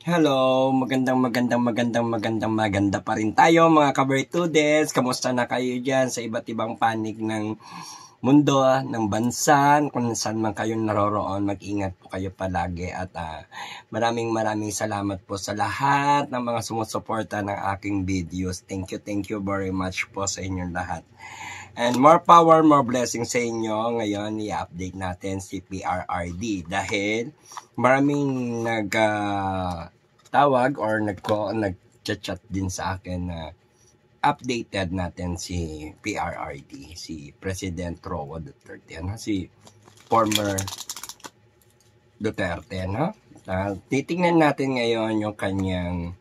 Hello, maganda pa rin tayo mga ka-Virtudes. Kamusta na kayo dyan sa iba't ibang panig ng mundo, ng bansa, kung saan man kayo naroroon, mag-ingat po kayo palagi at maraming salamat po sa lahat ng mga sumusuporta ng aking videos. Thank you very much po sa inyong lahat. And more power, more blessings sa inyo. Ngayon, i-update natin si PRRD dahil maraming tawag or nag-chat din sa akin na updated natin si PRRD, si President Roa Duterte, si former Duterte, no? Titingnan natin ngayon yung kanyang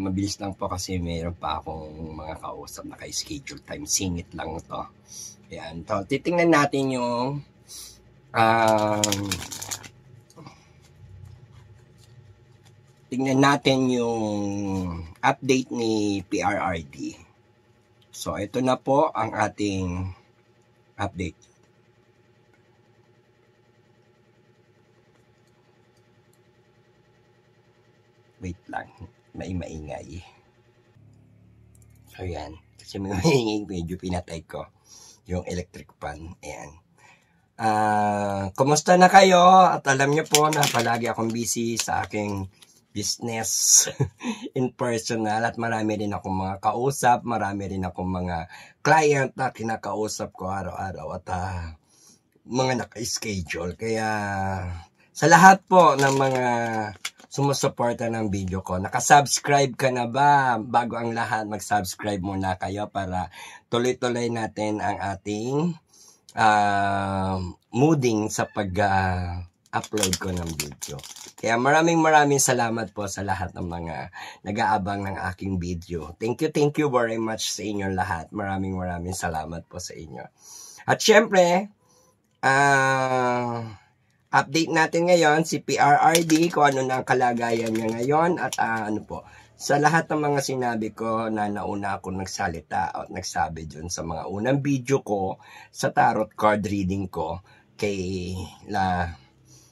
mabilis lang po kasi mayroon pa akong mga kausap na schedule time, singit lang to. Ayan, to titingnan natin yung tingnan natin yung update ni PRRD. So, ito na po ang ating update. Wait lang, maingay. So, yan. Kasi maingay, medyo pinatay ko yung electric fan. Ayan. Kumusta na kayo? At alam niyo po na palagi akong busy sa aking business in personal at marami rin akong mga kausap, marami rin akong mga client na kinakausap ko araw-araw at mga naka-schedule. Kaya sa lahat po ng mga sumusuporta ng video ko, nakasubscribe ka na ba? Bago ang lahat, mag-subscribe muna kayo para tuloy-tuloy natin ang ating mooding sa pag-upload ko ng video. Kaya maraming salamat po sa lahat ng mga nag-aabang ng aking video. Thank you very much sa inyo lahat. Maraming salamat po sa inyo. At syempre, update natin ngayon si PRRD kung ano na ang kalagayan niya ngayon at sa lahat ng mga sinabi ko na nauna ako nagsalita at nagsabi dun sa mga unang video ko sa tarot card reading ko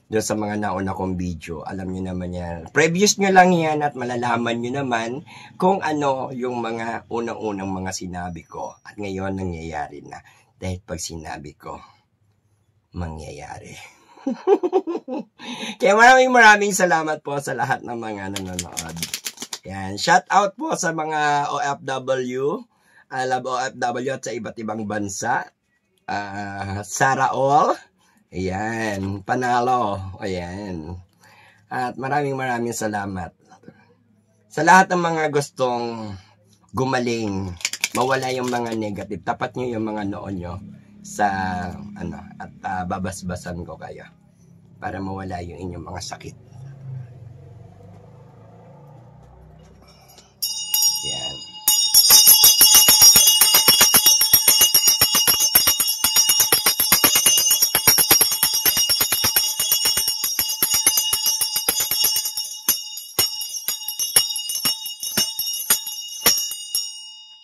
doon sa mga nauna kong video, alam nyo naman yan. Previous nyo lang yan at malalaman nyo naman kung ano yung mga unang-unang mga sinabi ko. At ngayon, nangyayari na. Dahil pag sinabi ko, mangyayari. Kaya maraming salamat po sa lahat ng mga nanonood. Yan. Shout out po sa mga OFW. I love OFW at sa iba't ibang bansa. Sara all. Ayan, panalo. Ayan. At maraming salamat. Sa lahat ng mga gustong gumaling, mawala yung mga negative, tapat nyo yung mga noon nyo sa at babasbasan ko kayo para mawala yung inyong mga sakit. Ayan.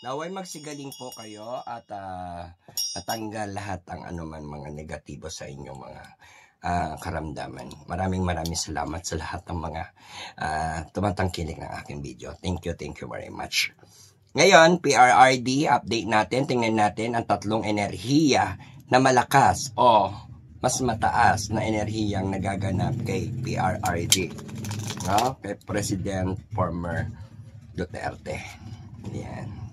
Naway magsigaling po kayo at natanggal lahat ang anuman mga negatibo sa inyong mga karamdaman. Maraming salamat sa lahat ng mga tumatangkilik ng aking video. Thank you very much. Ngayon, PRRD, update natin, tingnan natin ang tatlong enerhiya na malakas o mas mataas na enerhiyang nagaganap kay PRRD. No? Kay President former Duterte. Yan.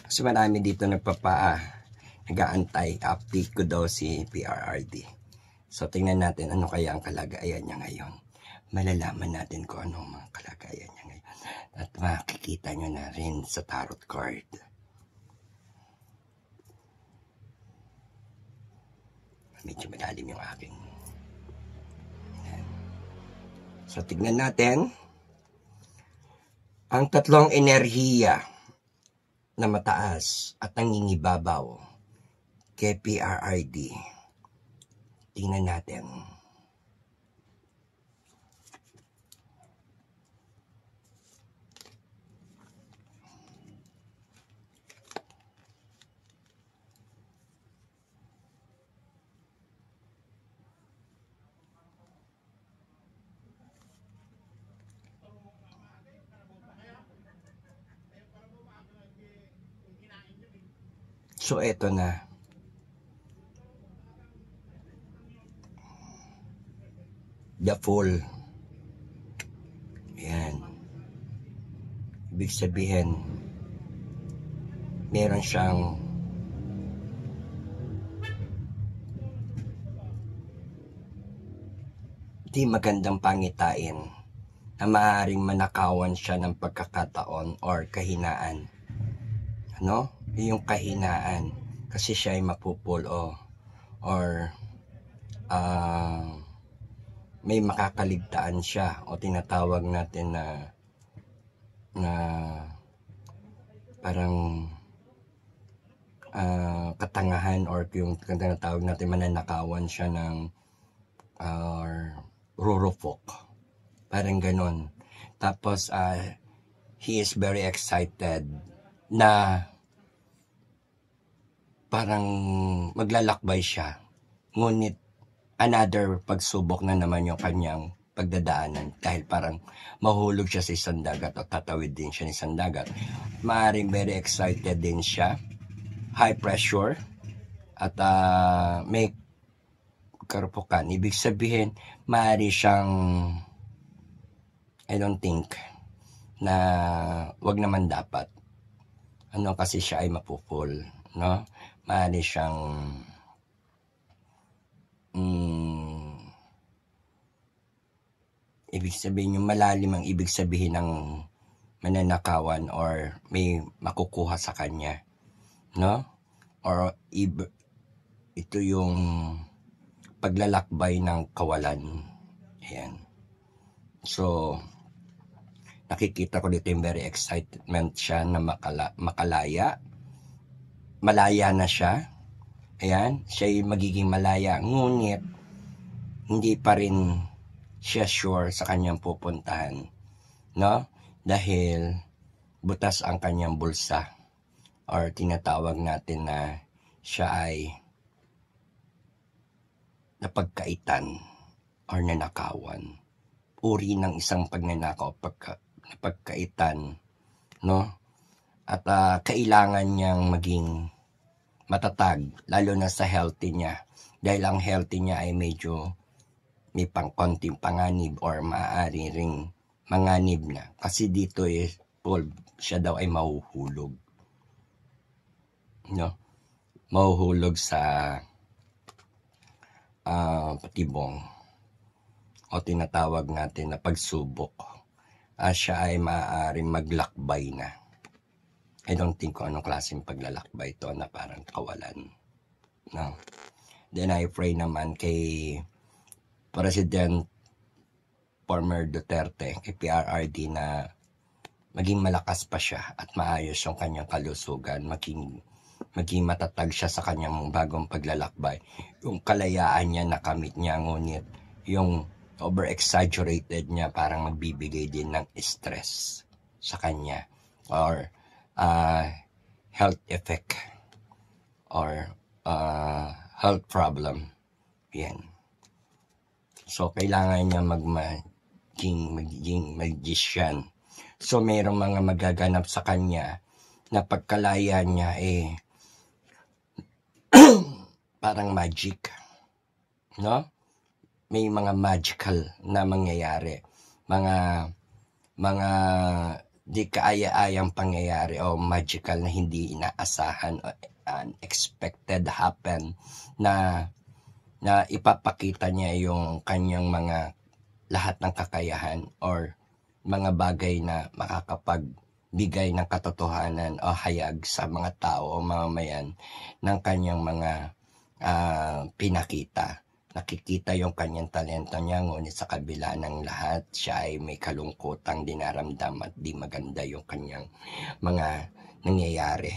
Kasi marami dito nag-aantay, update ko daw si PRRD. So tingnan natin ano kaya ang kalagayan niya ngayon. Malalaman natin kung ano ang mga kalagayan niya ngayon. At makikita nyo na rin sa tarot card. Medyo malalim yung aking. So tingnan natin ang tatlong enerhiya na mataas at nangingibabaw kay PRRD. Tingnan natin. So, eto na. The Fool. Ayan. Ibig sabihin, meron siyang di magandang pangitain na maaaring manakawan siya ng pagkakataon or kahinaan. Ano? Yung kahinaan. Kasi siya ay mapupulo or may makakaligtaan siya o tinatawag natin na parang katangahan or yung tinatawag natin mananakawan siya ng rurupok. Parang ganon. Tapos he is very excited na parang maglalakbay siya. Ngunit another pagsubok na naman yung kanyang pagdadaanan dahil parang mahulog siya sa isang dagat o tatawid din siya sa isang dagat. Maaring very excited din siya, high pressure, at may karupukan. Ibig sabihin, maaari siyang, I don't think, na wag naman dapat. Ano, kasi siya ay mapupul, no? Maaari siyang ibig sabihin yung malalim ang ibig sabihin ng mananakawan or may makukuha sa kanya, no? Or ito yung paglalakbay ng kawalan. Ayan. So, nakikita ko dito yung very excitement siya na makalaya. Malaya na siya. Ayan, siya ay magiging malaya. Ngunit, hindi pa rin siya sure sa kanyang pupuntahan. No? Dahil butas ang kanyang bulsa. Or tinatawag natin na siya ay napagkaitan or nanakawan. Uri ng isang pagnanakaw, napagkaitan. No? At kailangan niyang maging matatag, lalo na sa healthy niya. Dahil ang healthy niya ay medyo may konting panganib or maaari ring manganib na. Kasi dito siya daw ay mahuhulog. No? Mahuhulog sa patibong o tinatawag natin na pagsubok. Siya ay maaaring maglakbay na. I don't think kung anong klaseng paglalakbay ito na parang kawalan. No? Then I pray naman kay President former Duterte, kay PRRD na maging malakas pa siya at maayos yung kanyang kalusugan, maging matatag siya sa kanyang bagong paglalakbay. Yung kalayaan niya nakamit niya, ngunit yung over-exaggerated niya parang magbibigay din ng stress sa kanya or health effect or health problem. Yan. So, kailangan niya maging magician. So, mayroong mga magaganap sa kanya na pagkalaya niya parang magic. No? May mga magical na mangyayari. Mga di kaaya-ayang pangyayari o magical na hindi inaasahan o unexpected happen na ipapakita niya yung kanyang mga lahat ng kakayahan or mga bagay na makakapagbigay ng katotohanan o hayag sa mga tao o mamamayan ng kanyang mga pinakita. Nakikita yung kanyang talento niya, ngunit sa kabila ng lahat, siya ay may kalungkutang dinaramdam at di maganda yung kanyang mga nangyayari.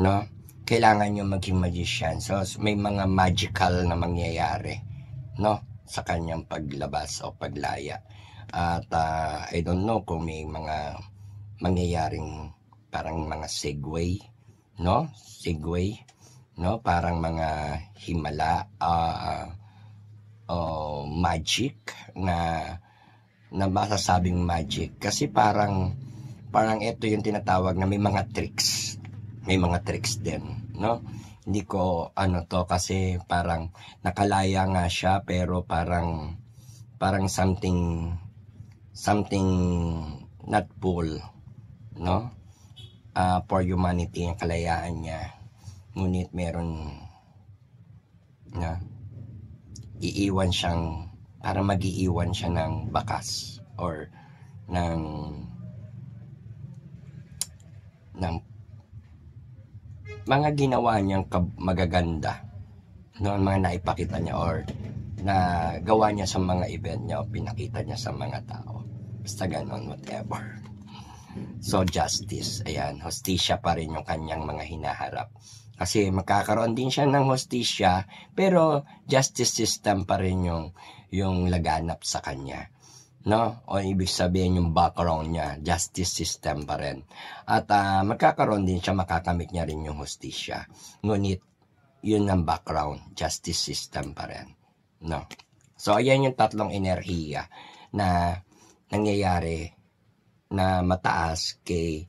No? Kailangan nyo maging magician. So, may mga magical na mangyayari, no? Sa kanyang paglabas o paglaya. At I don't know kung may mga mangyayaring parang mga segue, no? Segue, no? Parang mga himala, magic na masasabing magic kasi parang ito yung tinatawag na may mga tricks din, no? Hindi ko ano to kasi parang nakalaya nga siya pero parang something not full, no? For humanity ang kalayaan niya. Ngunit meron na iiwan siyang, para mag-iiwan siya ng bakas or ng mga ginawa niyang magaganda, no, mga naipakita niya or na gawa niya sa mga event niya o pinakita niya sa mga tao. Basta ganon, whatever. So justice, ayan, hostisya pa rin yung kanyang mga hinaharap. Kasi magkakaroon din siya ng hostisya, pero justice system pa rin yung laganap sa kanya, no? O ibig sabihin yung background niya, justice system pa rin. At magkakaroon din siya, makakamit niya rin yung hostisya. Ngunit yun ang background, justice system pa rin, no? So ayan yung tatlong enerhiya na nangyayari na mataas kay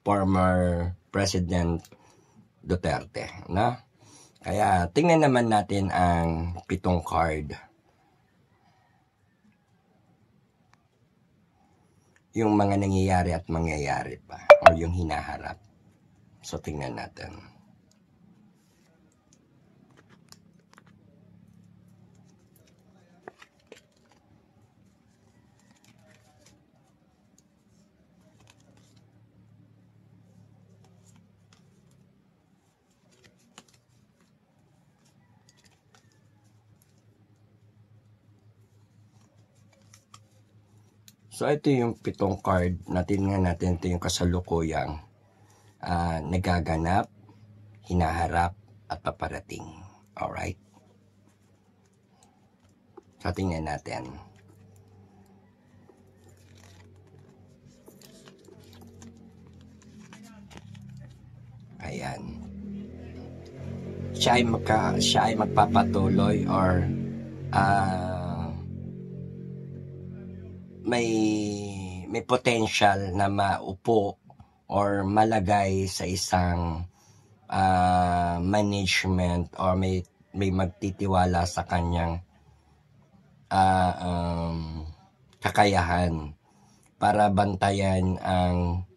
former President Duterte, no? Kaya tingnan naman natin ang 7 card. Yung mga nangyayari at mangyayari pa o yung hinaharap. So tingnan natin. So ito yung 7 card natin nga natin, ito yung kasalukuyang nagaganap, hinaharap at paparating. Alright? So tingnan natin. Ayan. Siya ay magpapatuloy or may potential na maupo or malagay sa isang management or may magtitiwala sa kanyang kakayahan para bantayan ang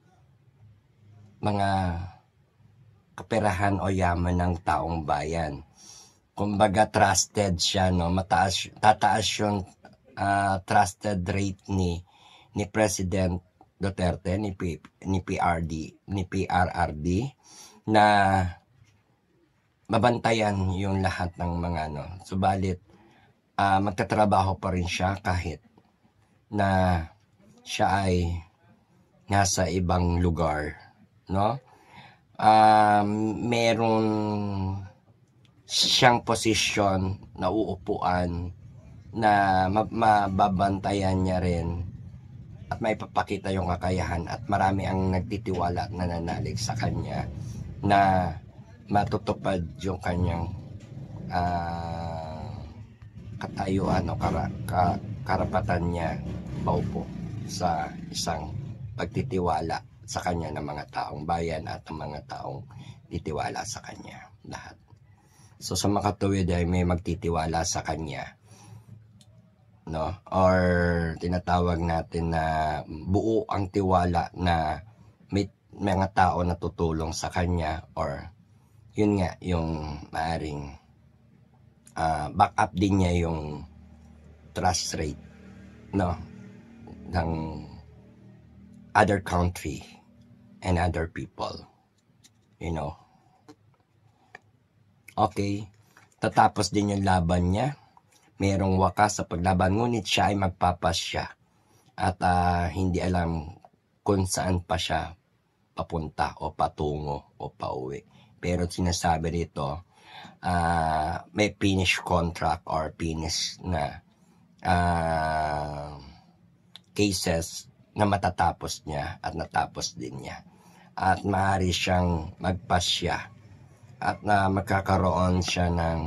mga kaperahan o yaman ng taong bayan. Kumbaga trusted siya, no? Tataas yung trusted rate ni President Duterte, ni PRRD na mabantayan yung lahat ng mga subalit magtatrabaho pa rin siya kahit na siya ay nasa ibang lugar, no? Meron siyang posisyon na uupuan na mababantayan niya rin at may papakita yung kakayahan at marami ang nagtitiwala at nananalig sa kanya na matutupad yung kanyang katayuan o karapatan niya paupo sa isang pagtitiwala sa kanya ng mga taong bayan at ng mga taong titiwala sa kanya lahat. So sa makatuwid ay may magtitiwala sa kanya, no? Or tinatawag natin na buo ang tiwala na may mga tao na tutulong sa kanya or yun nga yung maaring back up din niya yung trust rate, no, ng other country and other people, you know. Okay, tatapos din yung laban niya, merong wakas sa paglaban, ngunit siya ay magpapasya at hindi alam kung saan pa siya papunta o patungo o pauwi. Pero sinasabi rito, may finish contract or finish na cases na matatapos niya at natapos din niya. At maaari siyang magpasya at magkakaroon siya ng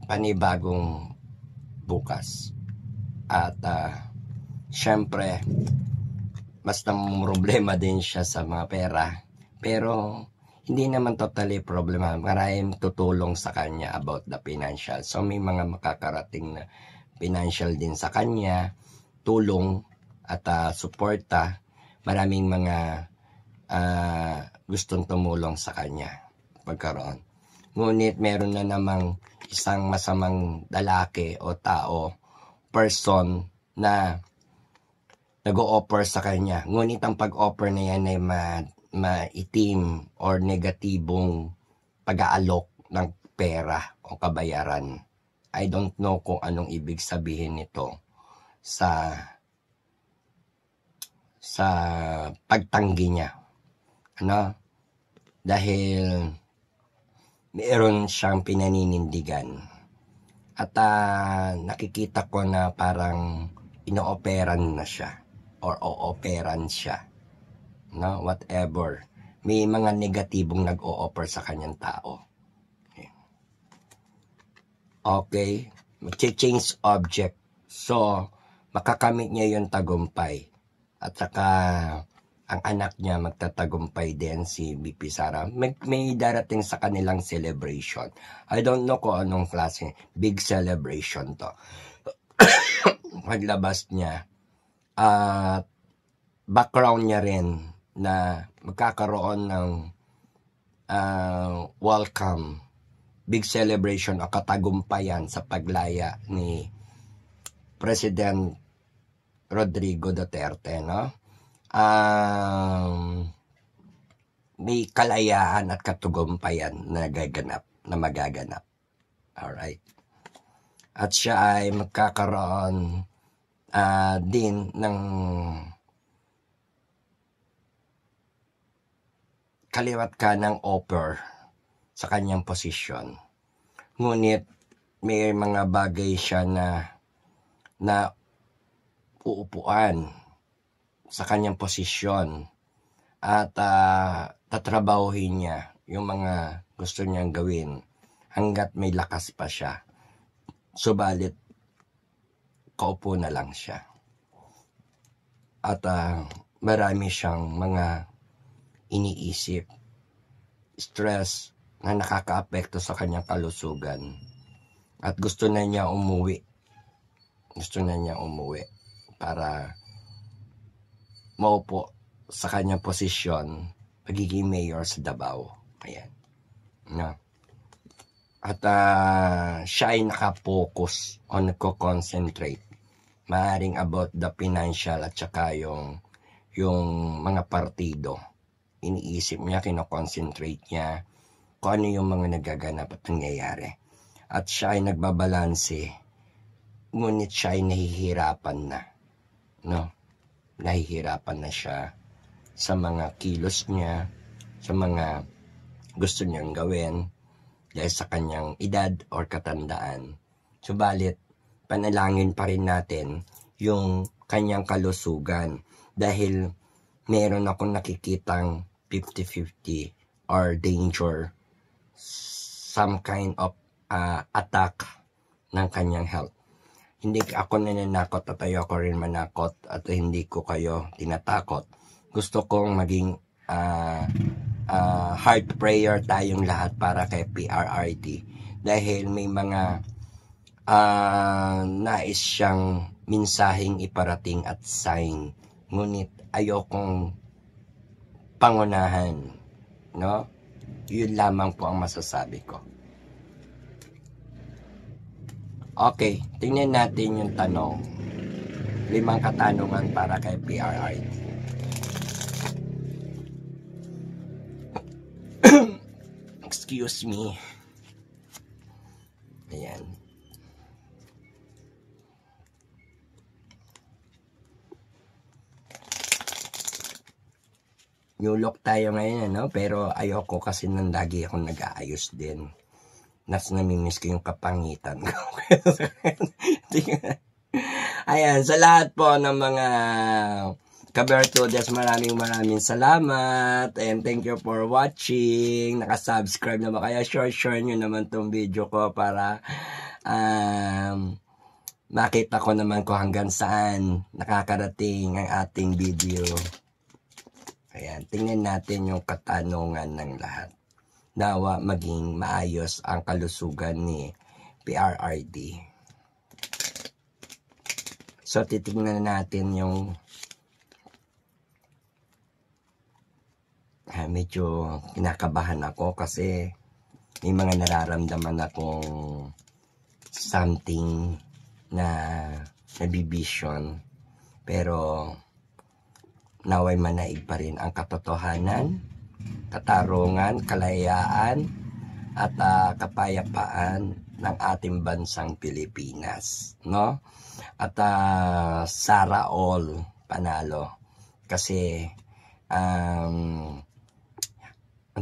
panibagong bukas at syempre, basta problema din siya sa mga pera. Pero, hindi naman totally problema. Maraming tutulong sa kanya about the financial. So, may mga makakarating na financial din sa kanya, tulong at suporta. Maraming mga gustong tumulong sa kanya pagkaroon. Ngunit meron na namang isang masamang lalaki o tao, person na nag-o-offer sa kanya. Ngunit ang pag-offer na yan ay maitim or negatibong pag-aalok ng pera o kabayaran. I don't know kung anong ibig sabihin nito sa pagtanggi niya. Ano? Dahil meron siyang pinaninindigan. At nakikita ko na parang ino-operan na siya or o-operan siya. No, whatever. May mga negatibong nag-o-offer sa kanyang tao. Okay, mag-change object. So, makakamit niya yung tagumpay. At saka, ang anak niya magtatagumpay din, si BP Sara. May darating sa kanilang celebration. I don't know kung anong klase. Big celebration to. Paglabas niya. At background niya rin na magkakaroon ng welcome, big celebration o katagumpayan sa paglaya ni President Rodrigo Duterte, no? May kalayaan at katagumpayan na magaganap. Alright. At siya ay magkakaroon din ng kaliwat ka ng offer sa kanyang posisyon. Ngunit may mga bagay siya na uupuan sa kanyang posisyon at tatrabahuhin niya yung mga gusto niyang gawin hanggat may lakas pa siya. Subalit, kaupo na lang siya. At marami siyang mga iniisip, stress na nakakaapekto sa kanyang kalusugan. At gusto na niya umuwi. Gusto na niya umuwi para maupo sa kanyang posisyon, pagiging mayor sa Davao. Ayan. No? At siya ay nakapokus o nagko-concentrate. Maaring about the financial at saka yung mga partido. Iniisip niya, kino-concentrate niya kung ano yung mga nagaganap at nangyayari. At siya ay nagbabalanse, ngunit siya ay nahihirapan na. No? Nahihirapan na siya sa mga kilos niya, sa mga gusto niyang gawin, dahil sa kanyang edad or katandaan. Subalit, panalangin pa rin natin yung kanyang kalusugan dahil meron akong nakikitang 50-50 or danger, some kind of attack ng kanyang health. Hindi ako nananakot at ayoko rin manakot at hindi ko kayo tinatakot. Gusto kong maging heart prayer tayong lahat para kay PRRD dahil may mga nais siyang minsaheng iparating at sign, ngunit ayokong pangunahan, no? Yun lamang po ang masasabi ko. Okay, tingnan natin yung tanong. 5 katanungan para kay PRRD. Excuse me. Ayan. New look tayo ngayon, no? Pero ayoko kasi nang lagi akong nag-aayos din. Namimiss ko yung kapangitan ko. Ayan, sa lahat po ng mga Kabertudes, maraming salamat and thank you for watching. Nakasubscribe na ba kaya? Share nyo naman tong video ko para makita ko naman kung hanggang saan nakakarating ang ating video. Ayan, tingnan natin yung katanungan ng lahat. Nawa maging maayos ang kalusugan ni PRRD. So, titingnan natin yung medyo kinakabahan ako kasi may mga nararamdaman akong something na nabibision, pero naway manaig pa rin ang katotohanan, katarungan, kalayaan at kapayapaan ng ating bansang Pilipinas, no? At Sara all panalo kasi ang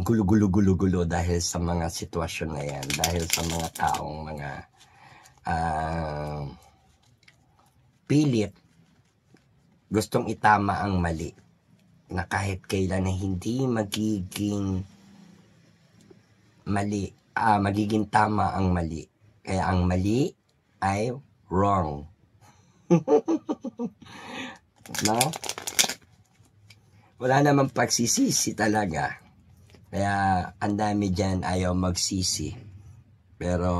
gulo-gulo dahil sa mga sitwasyon na yan, dahil sa mga taong mga pilit gustong itama ang mali na kahit kailan na hindi magiging mali, magiging tama ang mali. Kaya ang mali ay wrong. No? Wala namang pagsisisi talaga. Kaya ang dami dyan ayaw magsisi. Pero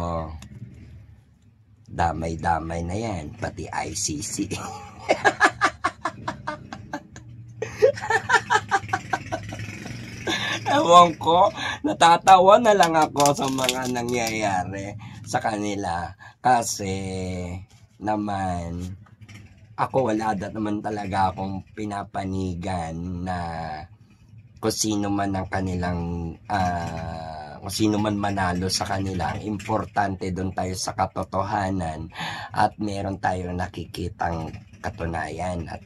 damay-damay na yan, pati ICC. Ewan ko, natatawa na lang ako sa mga nangyayari sa kanila. Kasi naman, ako wala naman talaga akong pinapanigan na kung sino man ang kanilang, kung sino man manalo sa kanila. Ang importante doon tayo sa katotohanan at meron tayong nakikitang katunayan at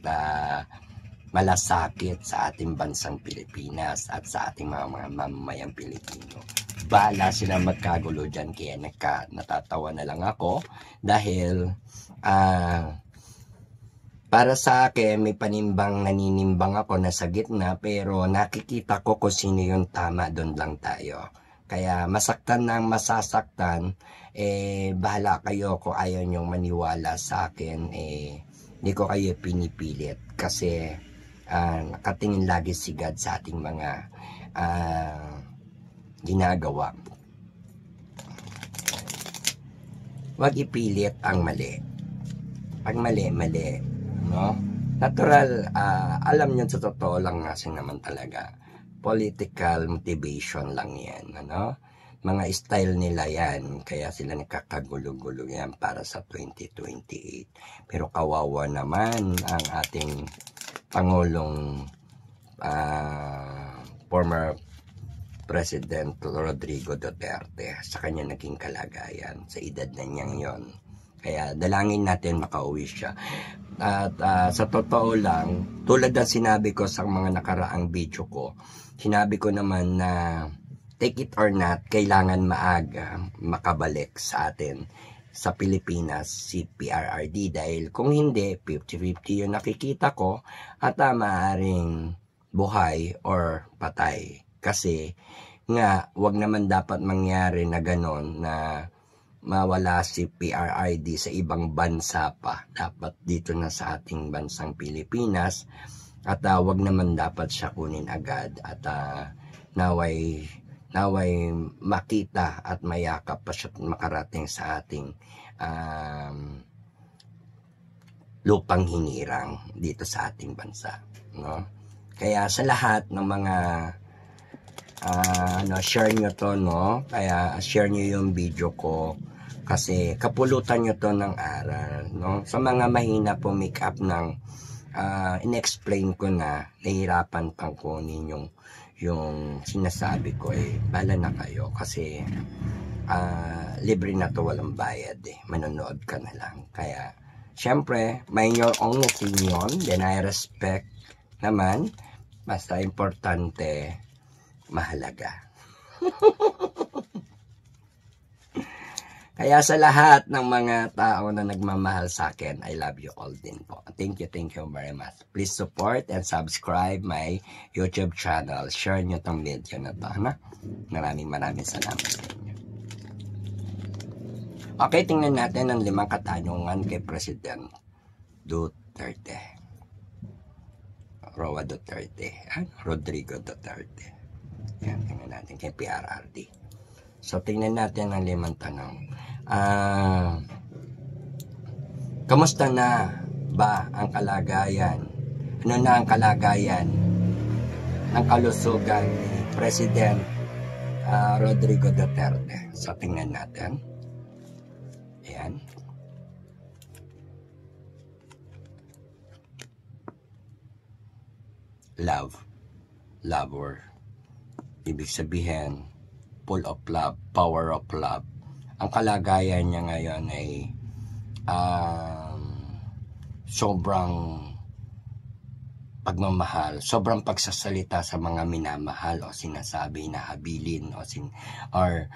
malasakit sa ating bansang Pilipinas at sa ating mga mamamayang Pilipino. Bahala sila magkagulo dyan, kaya natatawa na lang ako dahil para sa akin may naninimbang ako na sa gitna, pero nakikita ko kung sino yung tama, doon lang tayo. Kaya masaktan ng masasaktan, bahala kayo kung ayaw nyong maniwala sa akin, hindi ko kayo pinipilit kasi nakatingin lagi si God sa ating mga ginagawa. Huwag ipilit ang mali. Pag mali, no? Natural, alam nyo sa totoo lang kasi naman talaga. Political motivation lang yan, ano? Mga style nila yan, kaya sila nakakagulo-gulo yan para sa 2028. Pero kawawa naman ang ating Pangulong former President Rodrigo Duterte sa kanya naging kalagayan sa edad na niyang yon. Kaya dalangin natin makauwi siya. At sa totoo lang, tulad ng sinabi ko sa mga nakaraang video ko, sinabi ko naman na take it or not, kailangan maaga makabalik sa atin sa Pilipinas si PRRD, dahil kung hindi, 50-50 yung nakikita ko at maaaring buhay or patay. Kasi nga, wag naman dapat mangyari na ganon na mawala si PRRD sa ibang bansa pa. Dapat dito na sa ating bansang Pilipinas at wag naman dapat siya kunin agad at naway makita at mayakap pa siya makarating sa ating lupang hinirang dito sa ating bansa, no? Kaya sa lahat ng mga share nyo to, no? Kaya share nyo yung video ko kasi kapulutan nyo to ng aral, no? Sa mga mahina po make up ng in-explain ko na nahihirapan pang kunin yung sinasabi ko, bala na kayo kasi libre na to, walang bayad manonood ka na lang. Kaya syempre may your own opinion, then I respect naman, basta importante mahalaga. Kaya sa lahat ng mga tao na nagmamahal sa akin, I love you all din po. Thank you very much. Please support and subscribe my YouTube channel. Share nyo tong video na to, na? Maraming salamat sa inyo. Okay, tingnan natin ang 5 katanungan kay President Duterte. Roa Duterte. Rodrigo Duterte. Yan, tingnan natin kay PRRD. So, tingnan natin ang 5 tanong. Kamusta na ba ang kalagayan? Ano na ang kalagayan ng kalusugan ni President Rodrigo Duterte? So, tingnan natin. Ayan. Love. Lover. Ibig sabihin, full of love, power of love. Ang kalagayan niya ngayon ay sobrang pagmamahal, sobrang pagsasalita sa mga minamahal o sinasabi na habilin or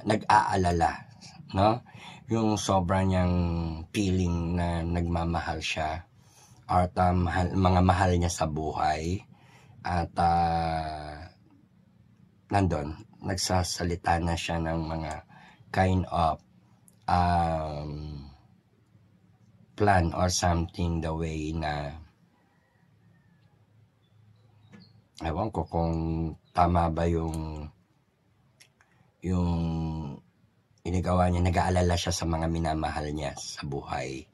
nag-aalala, no? Yung sobrang niyang feeling na nagmamahal siya at mga mahal niya sa buhay at nandun, nagsasalita na siya ng mga kind of plan or something the way na ewan ko kung tama ba yung ginagawa niya, nag-aalala siya sa mga minamahal niya sa buhay.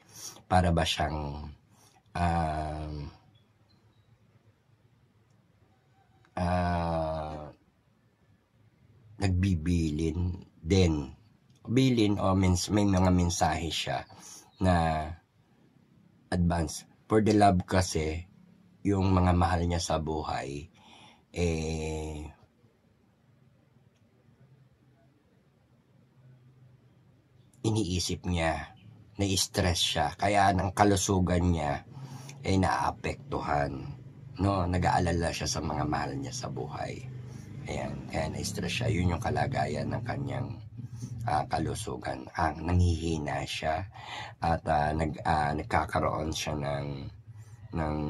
Para ba siyang nagbibilin din. Bilin o may mga mensahe siya na advance. For the love kasi, yung mga mahal niya sa buhay, iniisip niya, na-stress siya, kaya ang kalusugan niya ay naaapektuhan, no? Nag-aalala siya sa mga mahal niya sa buhay. Ayan, kaya na-stress siya. Yun yung kalagayan ng kanyang kalusugan. Nanghihina siya at nagkakaroon siya ng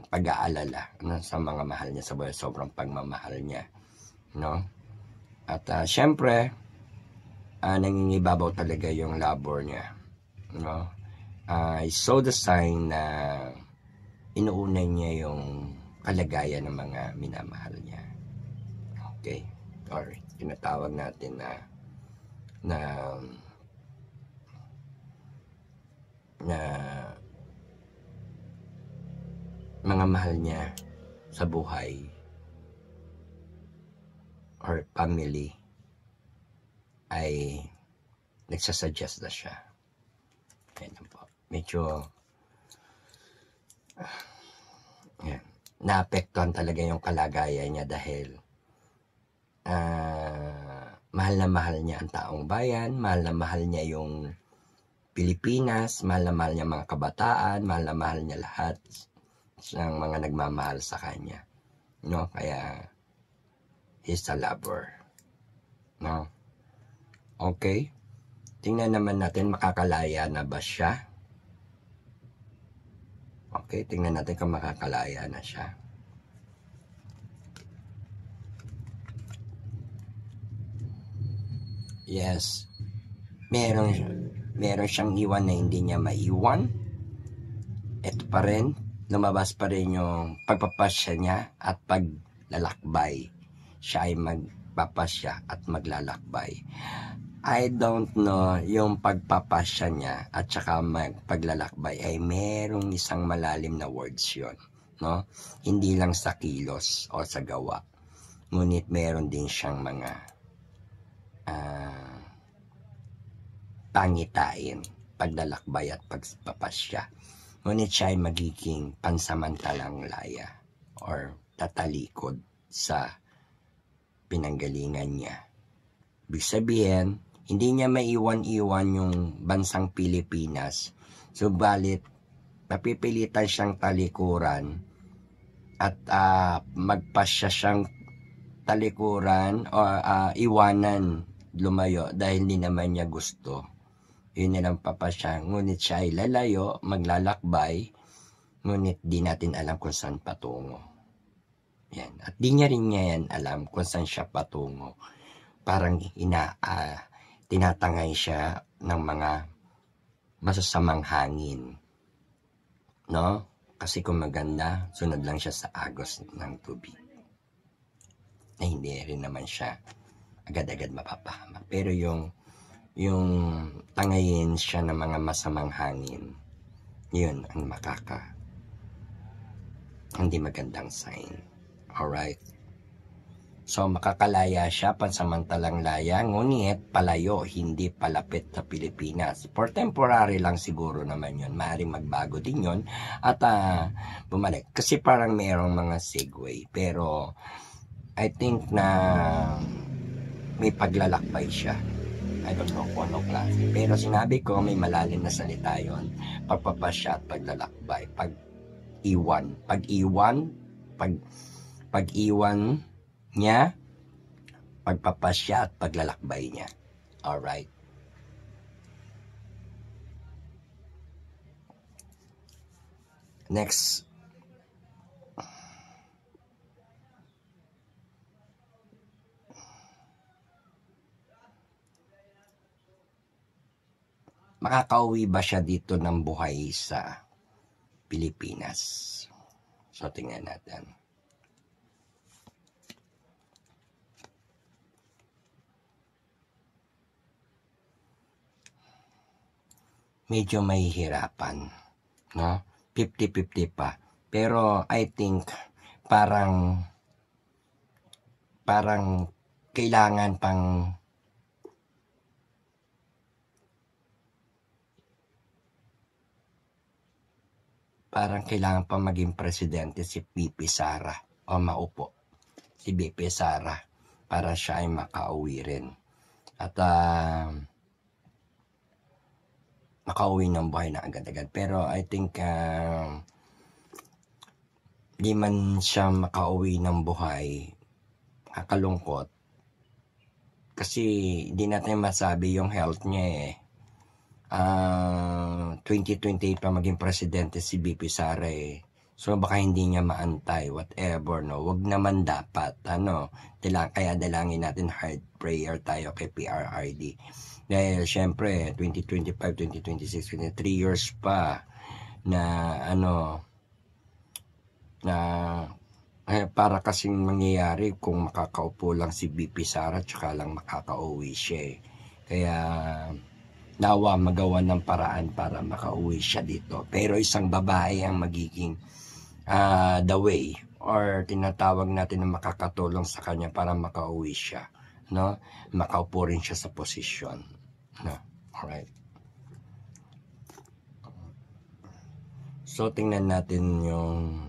pag-aalala sa mga mahal niya sa buhay, sobrang pagmamahal niya, no? At syempre nangingibabaw talaga yung labor niya, no? I saw the sign na inuunay niya yung kalagayan ng mga minamahal niya. Okay, or tinatawag natin na mga mahal niya sa buhay or family ay nagsasuggest na siya. Ayan po. Medyo naapektuhan talaga yung kalagayan niya dahil mahal na mahal niya ang taong bayan, mahal na mahal niya yung Pilipinas, mahal na mahal niya mga kabataan, mahal na mahal niya lahat ng mga nagmamahal sa kanya, no? Kaya he's a lover, no? Okay, tingnan naman natin makakalaya na ba siya. Okay, tingnan natin kung makakalaya na siya. Yes, meron siyang iwan na hindi niya maiwan. Ito pa rin, lumabas pa rin yung pagpapasya niya at paglalakbay. Siya ay magpapasya at maglalakbay. I don't know, yung pagpapasya niya at saka paglalakbay ay merong isang malalim na words yun, no? Hindi lang sa kilos o sa gawa, ngunit meron din siyang mga pangitain, paglalakbay at pagpapasya. Ngunit siya ay magiging pansamantalang laya or tatalikod sa pinanggalingan niya. Ibig sabihin, hindi niya maiwan-iwan yung bansang Pilipinas, subalit napipilitan siyang talikuran at magpasya siyang talikuran o iwanan, lumayo dahil hindi naman niya gusto. Yun nilang papasya. Ngunit siya ay lalayo, maglalakbay, ngunit di natin alam kung saan patungo. Yan. At di niya rin yan alam kung saan siya patungo. Parang tinatangay siya ng mga masasamang hangin, no? Kasi kung maganda, sunod lang siya sa agos ng tubig. Na hindi rin naman siya agad-agad mapapahamak. Pero yung tangayin siya ng mga masamang hangin, yun ang hindi magandang sign. Alright? So, makakalaya siya, pansamantalang laya, ngunit palayo, hindi palapit sa Pilipinas. For temporary lang siguro naman yun. Maaaring magbago din yun at bumalik. Kasi parang mayroong mga segue. Pero, I think na may paglalakbay siya. I don't know kung anong klase. Pero sinabi ko, may malalim na salita yun. Pagpapasya at paglalakbay. Pag-iwan niya, pagpapasya at paglalakbay niya. Alright? Next. Makakauwi ba siya dito ng buhay sa Pilipinas? So, tingnan natin. Medyo mahihirapan, no? 50-50 pa. Pero I think parang kailangan pa maging presidente si BP Sara o maupo si BP Sara para siya ay makauwi rin. At makauwi ng buhay na agad-agad. Pero I think di man siya makauwi ng buhay, kakalungkot. Kasi di natin masabi yung health niya eh. 2028 pa maging presidente si BP Sara eh. So baka hindi niya maantay, whatever, no? Wag naman dapat, kaya dalangin natin hard prayer tayo kay PRRD. Dahil syempre 2025, 2026, 3 years pa na para kasing mangyayari kung makakaupo lang si BP Sara tsaka lang makakauwi siya. Kaya nawa magawa ng paraan para makauwi siya dito. Pero isang babae ang magiging the way or tinatawag natin na makakatulong sa kanya para makauwi siya, no? Makaupo rin siya sa posisyon, no? Alright. So tingnan natin yung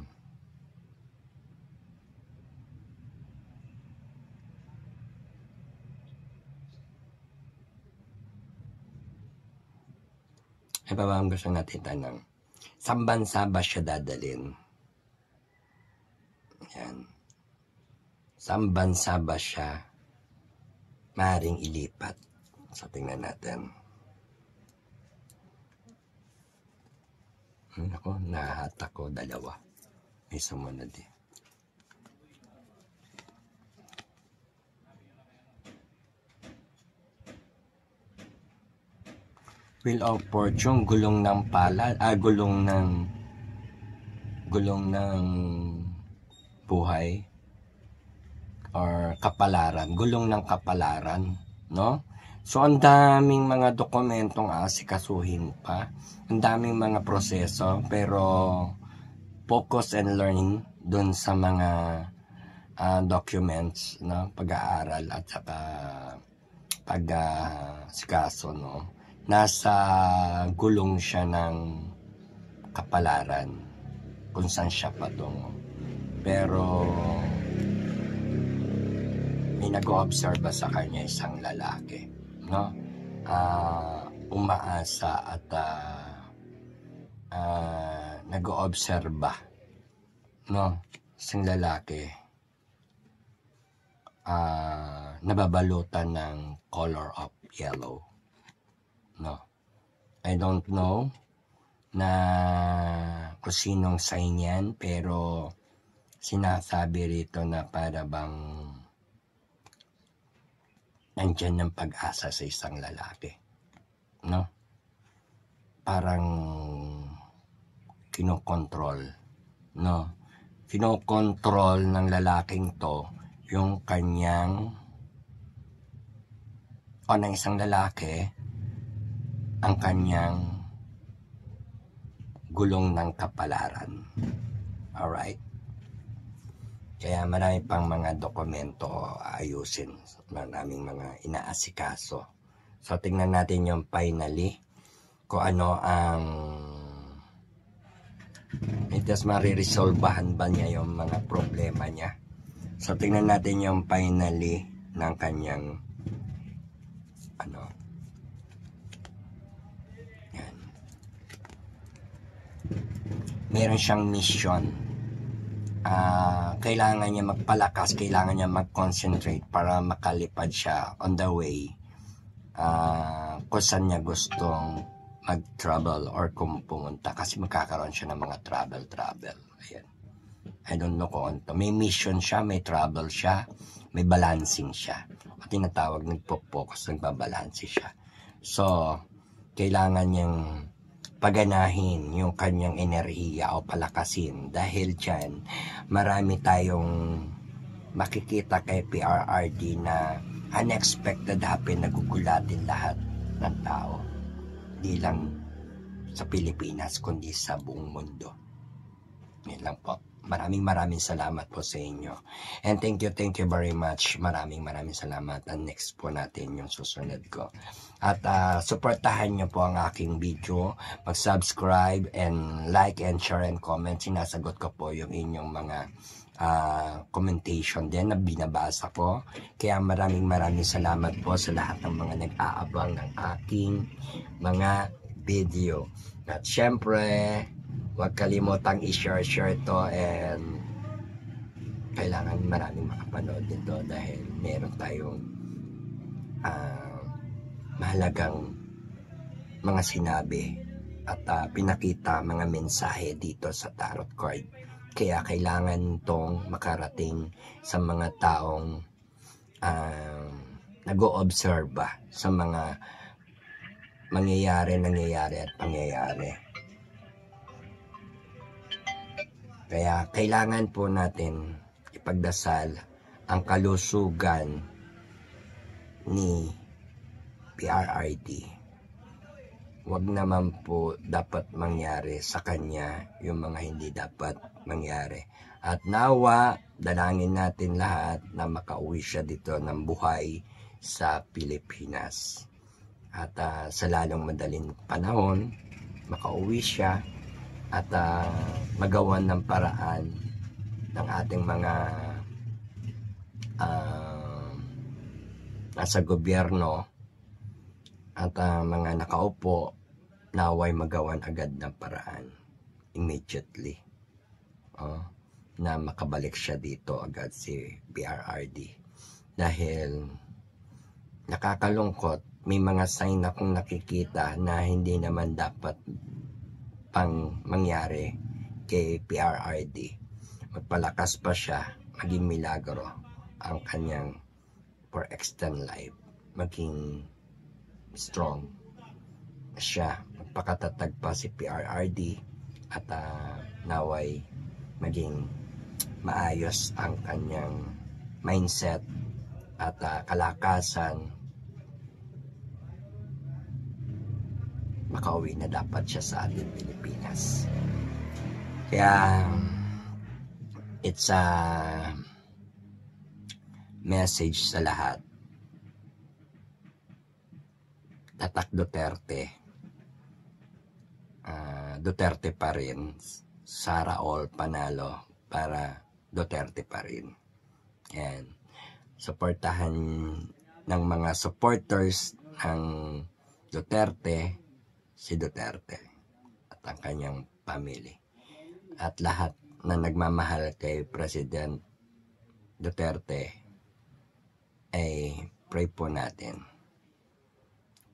ang gusto natin tanong, saan bansa ba siya dadalhin? Yan. Saan bansa ba siya maaaring ilipat? So, tingnan natin. Ako, nahahatak ko dalawa. May sumunod eh. Wheel of Fortune, gulong ng palad, gulong ng buhay or kapalaran, gulong ng kapalaran, no? So ang daming mga dokumentong asikasuhin pa, ang daming mga proseso, pero focus and learning dun sa mga documents, no? Pag-aaral at saka pag-sikaso, no? Nasa gulong siya ng kapalaran kung saan siya patungo. Pero may nag-o-observe sa kanya isang lalaki, no? Umaasa at nag-o-obserba, no? Isang lalaki nababalutan ng color of yellow, no? I don't know na kung sinong sign yan, pero sinasabi rito na para bang nandyan ng pag-asa sa isang lalaki. No? Parang kinokontrol. No? Kinokontrol ng lalaking to yung kanyang o ng isang lalaki ang kanyang gulong ng kapalaran. Alright? Kaya marami pang mga dokumento ayusin. Maraming mga inaasikaso. So, tingnan natin yung finally kung ano ang itas mariresolbahan ba niya yung mga problema niya. So, tingnan natin yung finally ng kanyang yan. Meron siyang mission. Kailangan niya magpalakas, kailangan niya mag-concentrate para makalipad siya on the way kung saan niya gustong mag-travel or kung pumunta kasi magkakaroon siya ng mga travel. Ayan. I don't know kung ano. May mission siya, may travel siya, may balancing siya. O tinatawag, nagpo-focus, nagbabalansi siya. So, kailangan niyang paganahin yung kanyang enerhiya o palakasin. Dahil dyan, marami tayong makikita kay PRRD na unexpected happen, nagugulatin lahat ng tao. Hindi lang sa Pilipinas, kundi sa buong mundo. Yan lang po. Maraming salamat po sa inyo. And thank you very much. Maraming salamat. And next po natin yung susunod ko. At supportahan nyo po ang aking video. Mag-subscribe and like and share and comment. Sinasagot ko po yung inyong mga commentation din na binabasa ko. Kaya maraming salamat po sa lahat ng mga nag-aabang ng aking mga video. At syempre, huwag kalimutang i-share to and kailangan maraming makapanood nito dahil meron tayong mahalagang mga sinabi at pinakita mga mensahe dito sa tarot card. Kaya kailangan tong makarating sa mga taong nag-o-obserba sa mga nangyayari at pangyayari. Kaya kailangan po natin ipagdasal ang kalusugan ni PRRD. Huwag naman po dapat mangyari sa kanya yung mga hindi dapat mangyari. At nawa, dalangin natin lahat na makauwi siya dito ng buhay sa Pilipinas. At sa lalong madaling panahon, makauwi siya at magawan ng paraan ng ating mga nasa gobyerno at mga nakaupo, naway magawan agad ng paraan immediately na makabalik siya dito agad si PRRD. Dahil nakakalungkot, may mga sign akong nakikita na hindi naman dapat pang mangyari kay PRRD. Magpalakas pa siya, maging milagro ang kanyang for extend life, maging strong siya, magpakatatag pa si PRRD at naway maging maayos ang kanyang mindset at kalakasan. Makauwi na dapat siya sa ating Pilipinas. Kaya it's a message sa lahat. Tatak Duterte. Duterte pa rin. Sara all panalo para Duterte pa rin. Yan. Suportahan ng mga supporters ng Duterte si Duterte at ang kanyang family. At lahat na nagmamahal kay President Duterte ay pray po natin.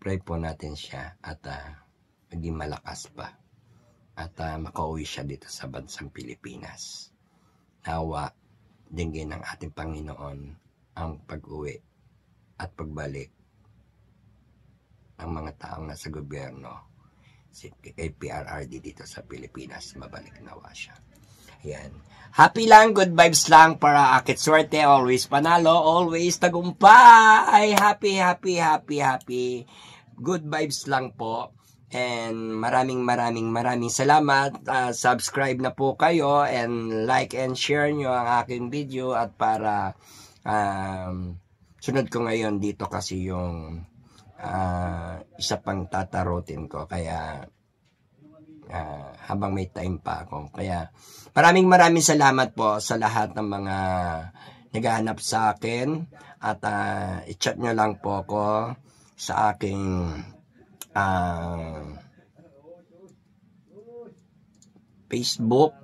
Pray po natin siya at maging malakas pa. At makauwi siya dito sa bansang Pilipinas. Nawa, dinggin ng ating Panginoon ang pag-uwi at pagbalik ng mga taong nasa gobyerno, si PRRD dito sa Pilipinas, mabalik nawa siya. Ayan. Happy lang, good vibes lang para akit swerte, always panalo, always tagumpay. Happy, happy, happy, happy. Good vibes lang po. And maraming salamat. Subscribe na po kayo and like and share nyo ang aking video at para sunod ko ngayon dito kasi yung isa pang tatarotin ko kaya habang may time pa ako. Kaya maraming salamat po sa lahat ng mga naghahanap sa akin at i-chat nyo lang po ako sa aking Facebook.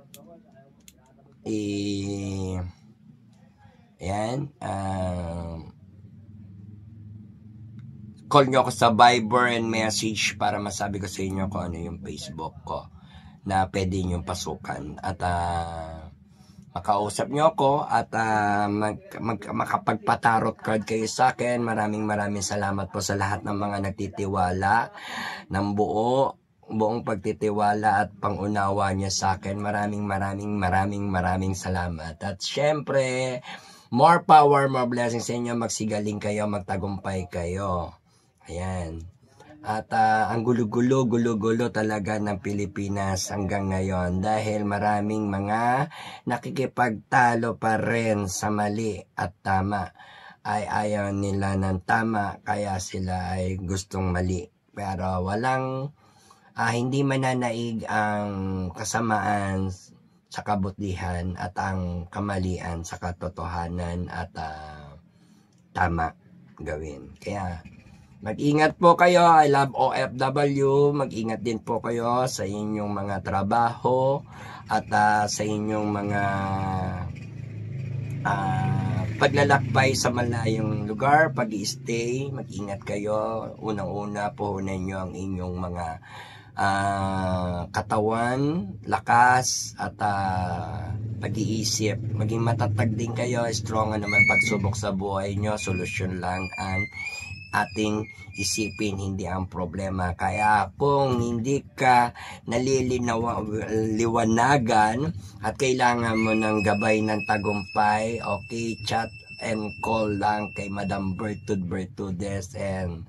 Ayan. Call nyo ako sa Viber and message para masabi ko sa inyo kung ano yung Facebook ko na pwede nyo pasukan. At makausap nyo ako at makapagpatarot card kayo sa akin. Maraming salamat po sa lahat ng mga nagtitiwala ng buong pagtitiwala at pangunawa niya sa akin. Maraming salamat. At syempre, more power, more blessings sa inyo. Magsigaling kayo, magtagumpay kayo. Ayan. At ang gulo-gulo talaga ng Pilipinas hanggang ngayon dahil maraming mga nakikipagtalo pa rin sa mali at tama. Ay ayaw nila ng tama kaya sila ay gustong mali. Pero walang hindi mananaig ang kasamaan sa kabutihan at ang kamalian sa katotohanan at tama gawin. Kaya mag-ingat po kayo. I love OFW. Mag-ingat din po kayo sa inyong mga trabaho at sa inyong mga paglalakbay sa malayong lugar, pag-i-stay. Mag-ingat kayo. Unang-una po nyo ang inyong mga katawan, lakas at pag-iisip. Maging matatag din kayo. Strong naman pagsubok sa buhay nyo. Solusyon lang ang ating isipin, hindi ang problema. Kaya kung hindi ka naliliwanagan at kailangan mo ng gabay ng tagumpay, okay, chat and call lang kay Madam Bertudes and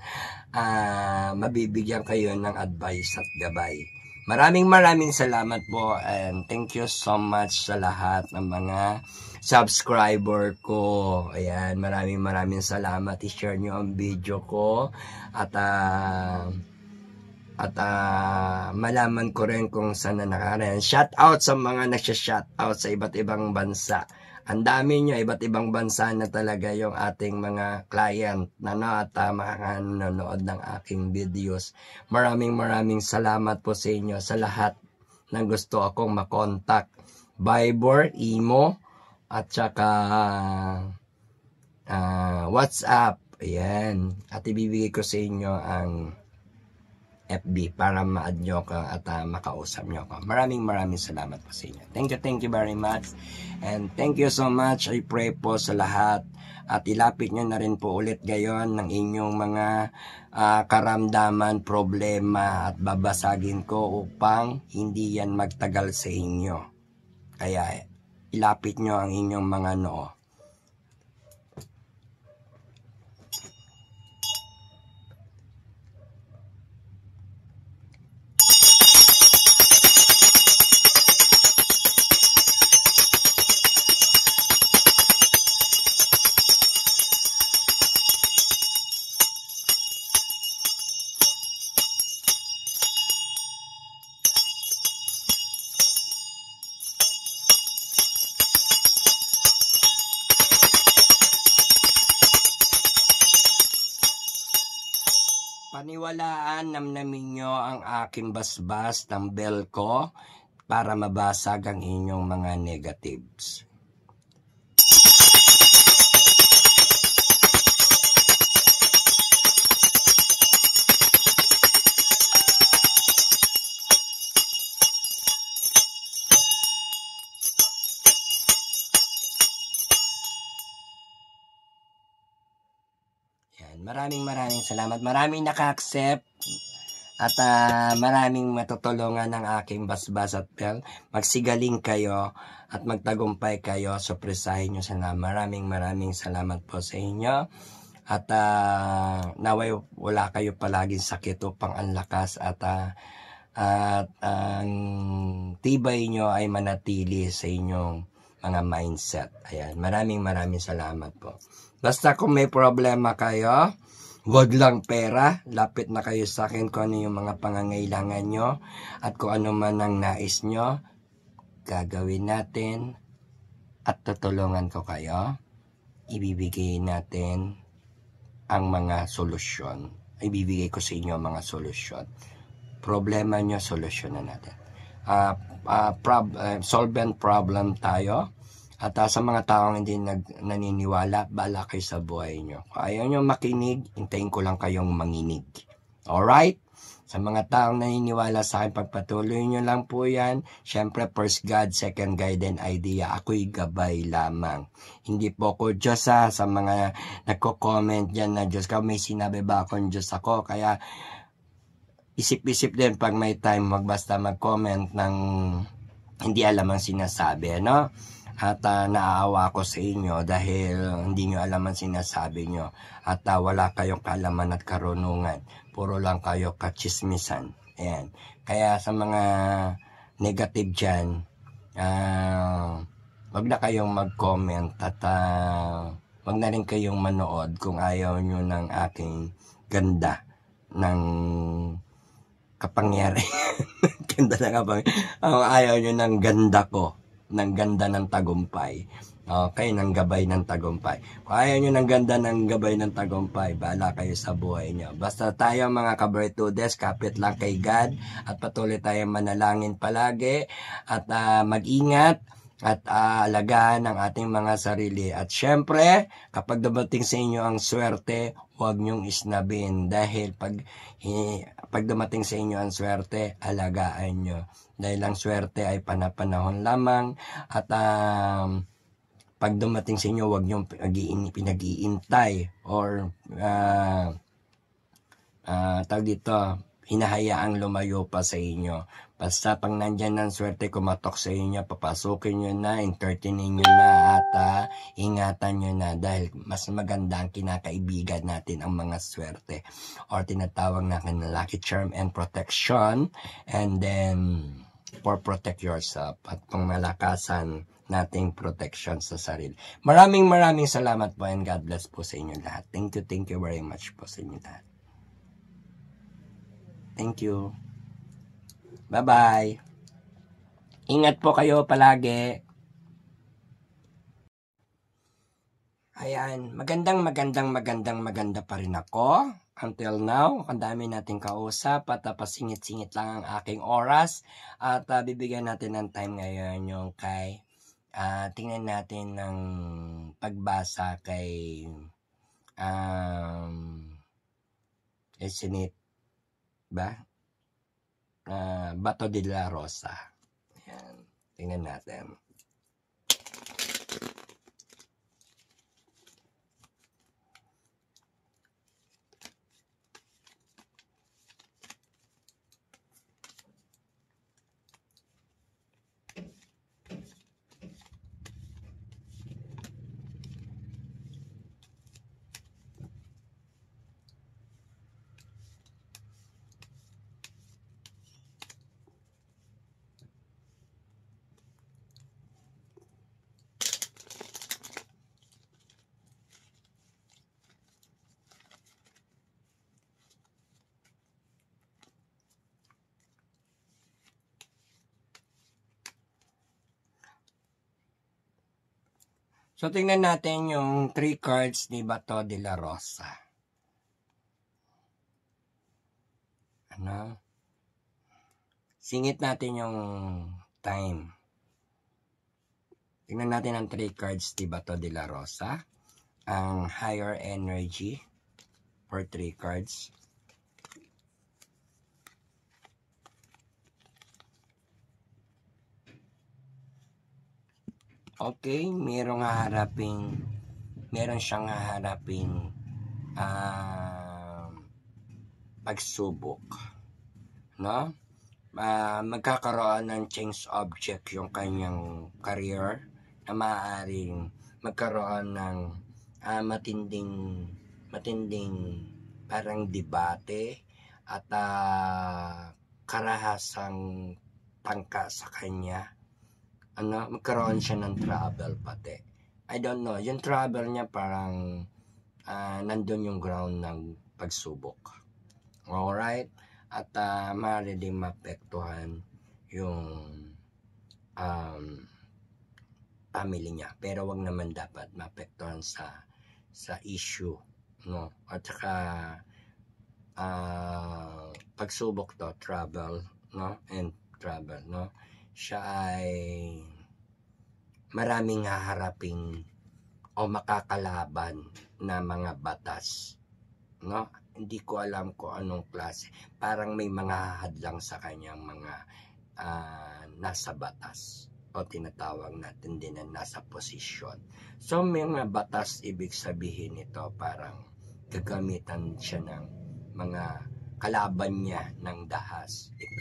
mabibigyan kayo ng advice at gabay. Maraming salamat po and thank you so much sa lahat ng mga subscriber ko. Ayan, maraming salamat. I-share nyo ang video ko at malaman ko rin kung saan na nakarayan. Shout out sa mga nagsha-shout out sa iba't ibang bansa. Ang dami nyo, iba't ibang bansa na talaga yung ating mga client na at makakanonood ng aking videos. Maraming salamat po sa inyo sa lahat na gusto akong makontak. Viber, Imo, at saka WhatsApp. Ayan. At ibibigay ko sa inyo ang FB para ma-add nyo ko at makausap nyo ko. Maraming salamat po sa inyo. Thank you very much. And thank you so much. I pray po sa lahat. At ilapit nyo na rin po ulit gayon ng inyong mga karamdaman, problema at babasagin ko upang hindi yan magtagal sa inyo. Kaya ilapit nyo ang inyong mga noo. Paniwalaan, namnamin nyo ang aking basbas ng bell ko para mabasag ang inyong mga negatives. Maraming salamat. Maraming naka-accept. At maraming matutulungan ng aking basbas at bell. Magsigaling kayo at magtagumpay kayo. Supresahin nyo sila. Maraming salamat po sa inyo. At naway wala kayo palaging sakit upang ang lakas at ang tibay nyo ay manatili sa inyong mga mindset. Ayan. Maraming salamat po. Basta kung may problema kayo, wag lang pera, lapit na kayo sa akin kung ano yung mga pangangailangan nyo at kung ano man ang nais nyo, gagawin natin at tutulungan ko kayo. Ibibigay natin ang mga solusyon. Ibibigay ko sa inyo ang mga solusyon. Problema nyo, solusyon na natin. Solvent problem tayo. At sa mga taong hindi naniniwala, bala kayo sa buhay nyo. Kung ayaw nyo makinig, hintayin ko lang kayong manginig. Alright? Sa mga taong naniniwala sa akin, pagpatuloy nyo lang po yan. Siyempre, first God, second guide and idea. Ako'y gabay lamang. Hindi po ako Diyos sa mga nagko-comment dyan na Diyos ka. May sinabi ba akong Diyos ako? Kaya, isip-isip din pag may time, basta mag-comment ng hindi alam ang sinasabi, no? At naaawa ko sa inyo dahil hindi nyo alam ang sinasabi nyo. At wala kayong kaalaman at karunungan. Puro lang kayo kachismisan. Ayan. Kaya sa mga negative dyan, wag na kayong mag-comment at wag na rin kayong manood kung ayaw nyo ng aking ganda ng kapangyarihan. Ganda ng kapangyarihan. Ayaw nyo ng ganda ko. Ng ganda ng tagumpay. Okay, ng gabay ng tagumpay. Kung ayaw nyo ng ganda ng gabay ng tagumpay, bahala kayo sa buhay nyo. Basta tayo mga kabertudes, kapit lang kay God at patuloy tayong manalangin palagi at mag-ingat at alagaan ang ating mga sarili. At syempre, kapag dumating sa inyo ang swerte, huwag nyong isnabin dahil pag dumating sa inyo ang swerte, alagaan nyo. Dahil ang swerte ay panapanahon lamang at pag dumating sa inyo, huwag nyo pinag-iintay or tawag dito, hinahayaang lumayo pa sa inyo. Basta pag nandyan ng swerte, kumatok sa inyo, papasukin nyo na, entertainin nyo na at ingatan nyo na dahil mas maganda ang kinakaibigan natin ang mga swerte or tinatawag natin na lucky charm and protection, and then for protect yourself at pangmalakasan nating protection sa sarili. Maraming salamat po and God bless po sa inyo lahat. Thank you very much po sa inyo lahat. Thank you. Bye-bye. Ingat po kayo palagi. Ayan, maganda pa rin ako. Until now, ang dami nating kausap at pasingit-singit lang ang aking oras. At bibigyan natin ng time ngayon yung kay tingnan natin ng pagbasa kay Esinit ba? Bato de la Rosa. Ayan, tingnan natin. So, tingnan natin yung 3 cards ni Bato de la Rosa. Ano? Singit natin yung time. Tingnan natin ang 3 cards ni Bato de la Rosa. Ang higher energy for 3 cards. Okay, meron siyang haharapin pagsubok, no? Magkakaroon ng change object yung kanyang career na maaaring magkaroon ng matinding parang debate at karahasang tangka sa kanya. Magkaroon siya ng trouble pati. I don't know, yung trouble niya parang nandun yung ground ng pagsubok. Alright? At maaari din maapektuhan yung family niya. Pero wag naman dapat maapektuhan sa issue, no? At saka pagsubok to, trouble, no? And trouble, no? Siya ay maraming haharaping o makakalaban na mga batas, no? Hindi ko alam kung anong klase. Parang may mga hadlang sa kanyang mga nasa batas o tinatawag natin din na nasa posisyon. So may mga batas, ibig sabihin nito parang gagamitan siya ng mga kalaban niya ng dahas if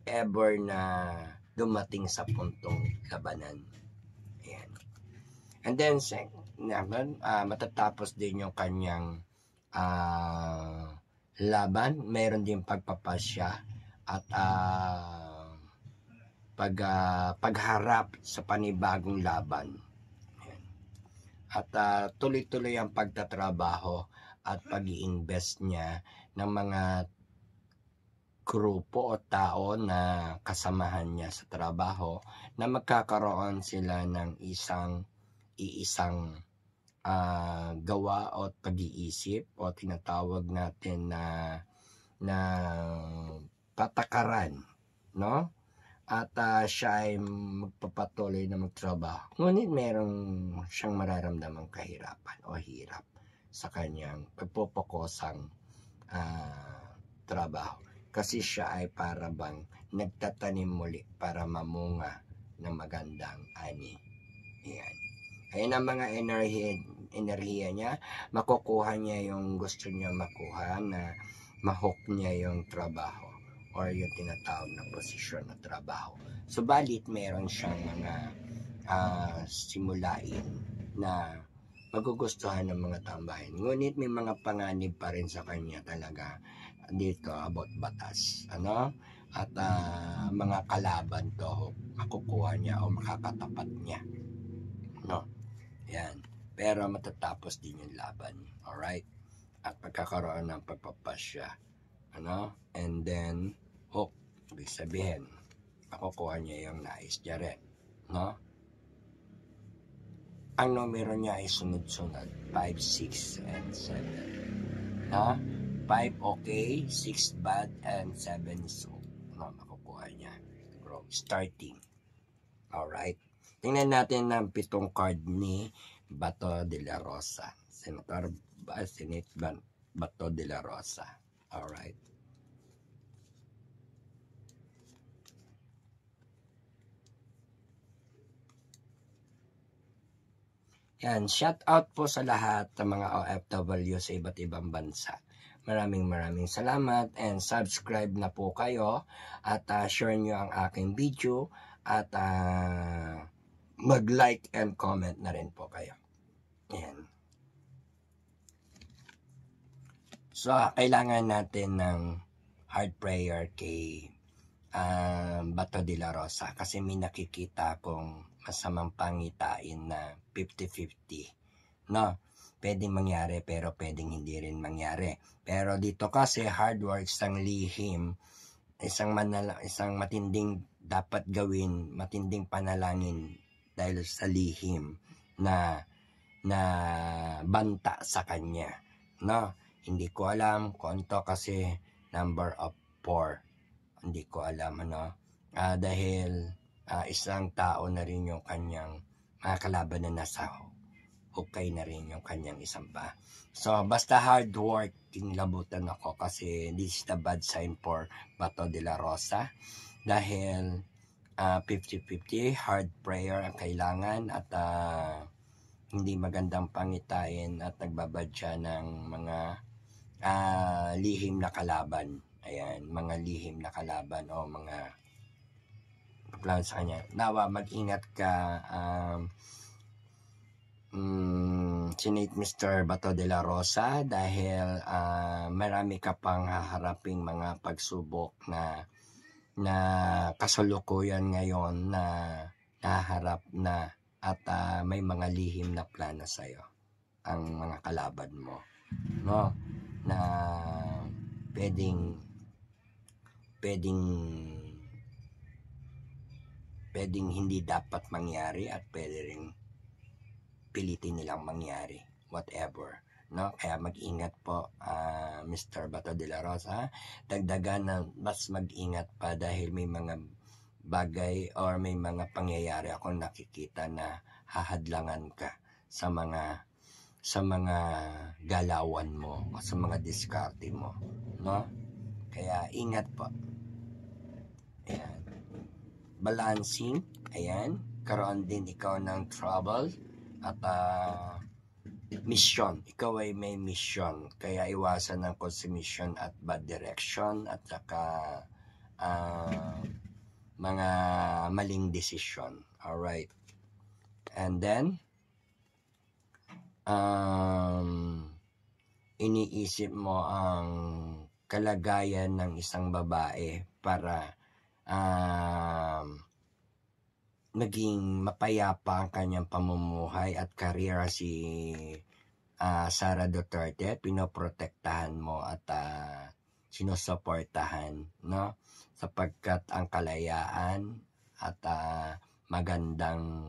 ever na dumating sa puntong labanan. Ayan. And then matatapos din yung kanyang laban. Meron din pagpapasya at pagharap sa panibagong laban. Ayan. At tuloy-tuloy ang pagtatrabaho at pag-i-invest niya ng mga grupo o tao na kasamahan niya sa trabaho na magkakaroon sila ng iisang gawa o pag-iisip o tinatawag natin na patakaran, no? At siya ay magpapatuloy na magtrabaho. Ngunit merong siyang mararamdamang kahirapan o hirap sa kanyang pagpupukosang trabaho. Kasi siya ay para bang nagtatanim muli para mamunga ng magandang ani. Ayan. Ayan ang mga enerhiya niya. Makukuha niya yung gusto niya makuha na mahook niya yung trabaho or yung tinatawag na posisyon na trabaho. Subalit meron siyang mga simulain na magugustuhan ng mga tambahin. Ngunit may mga panganib pa rin sa kanya talaga dito about batas. At mga kalaban to makukuha niya o makakatapat niya. No? Yan. Pero matatapos din yung laban. Alright? At pagkakaroon ng pagpapasya. And then, hook. Ibig sabihin, makukuha niya yung nais niya rin. No? Ang numero niya ay sunod-sunod. 5, 6, and 7. No? 5 okay, 6 bad, and 7 is so. No, makukuha niya. Starting. Alright? Tingnan natin ang 7 card ni Bato de la Rosa. Senator Bato de la Rosa. Alright? Yan, shout out po sa lahat ng mga OFW sa iba't ibang bansa. Maraming salamat and subscribe na po kayo at share nyo ang aking video at mag-like and comment na rin po kayo. Ayan. So, kailangan natin ng heart prayer kay Bato de la Rosa kasi may nakikita akong masamang pangitain na 50-50. No? Pwedeng mangyari pero pwedeng hindi rin mangyari. Pero dito kasi hard work, isang lihim, isang matinding dapat gawin, matinding panalangin dahil sa lihim na banta sa kanya. No? Hindi ko alam kung ito kasi number of 4. Hindi ko alam dahil isang tao na rin yung kanyang mga kalaban na nasa hukay na rin yung kanyang isang pa. So, basta hard work, kinilabutan ako kasi this is the bad sign for Bato de la Rosa. Dahil 50-50, hard prayer ang kailangan at hindi magandang pangitain at nagbabadya ng mga lihim na kalaban. Ayan, mga lihim na kalaban o mga plano sa kanya. Nawa, mag-ingat ka, Senate Mr. Bato de la Rosa, dahil marami ka pang haharaping mga pagsubok na kasalukuyan ngayon na naharap na at may mga lihim na plano sa'yo ang mga kalaban mo, no, na pwedeng hindi dapat mangyari at pwede ring pilitin nilang mangyari, whatever, no? Kaya mag-ingat po, Mr. Bato de la Rosa. Dagdagan na mas mag-ingat pa dahil may mga bagay or may mga pangyayari akong nakikita na hahadlangan ka sa mga galawan mo o sa mga diskarte mo, no? Kaya ingat po. Ayan. Balancing, ayan, karoon din ikaw ng trouble at mission. Ikaw ay may mission, kaya iwasan ng consumption at bad direction at saka mga maling desisyon. Alright. And then iniisip mo ang kalagayan ng isang babae para naging mapayapa ang kanyang pamumuhay at karera. Si Sara Duterte, pinoprotektahan mo at sinusuportahan, no? Sapagkat ang kalayaan at magandang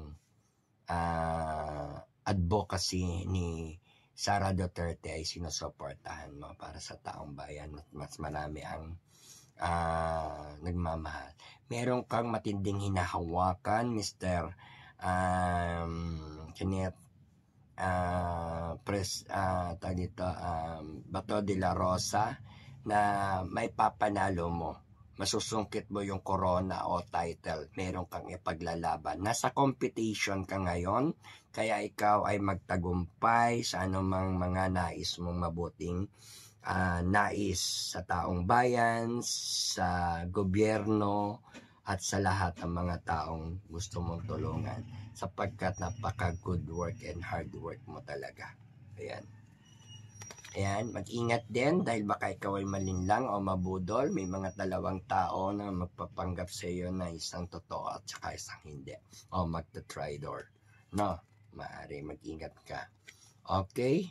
advocacy ni Sara Duterte ay sinusuportahan mo para sa taong bayan at mas marami ang nagmamahal. Meron kang matinding hinahawakan, Mr. Kenneth Bato de la Rosa, na may papanalo mo. Masusungkit mo yung corona o title. Meron kang ipaglalaban. Nasa competition ka ngayon, kaya ikaw ay magtagumpay sa anumang mga nais mong mabuting nais sa taong bayan, sa gobyerno, at sa lahat ng mga taong gusto mong tulungan, sapagkat napaka good work and hard work mo talaga. Ayan. Ayan, mag-ingat din dahil baka ikaw ay malinlang o mabudol. May mga dalawang tao na magpapanggap sa iyo na isang totoo at saka isang hindi. O magta-tridor. No, maaari mag-ingat ka. Okay?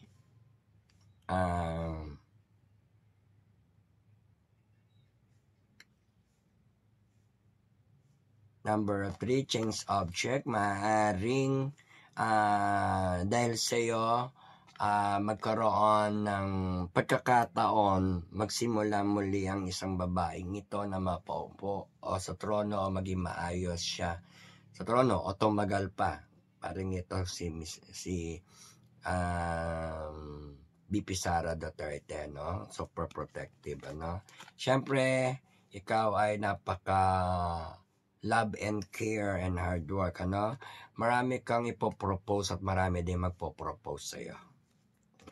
Number 3, change object. Maaaring dahil sa iyo magkaroon ng pagkakataon magsimula muli ang isang babaeng ito na mapaupo o sa trono o maging maayos siya sa trono o tumagal pa. Parang ito si BP Sara Duterte, no? Super protective, ano? Siyempre, ikaw ay napaka love and care and hard work, ano? Marami kang ipopropose at marami din magpopropose sa'yo.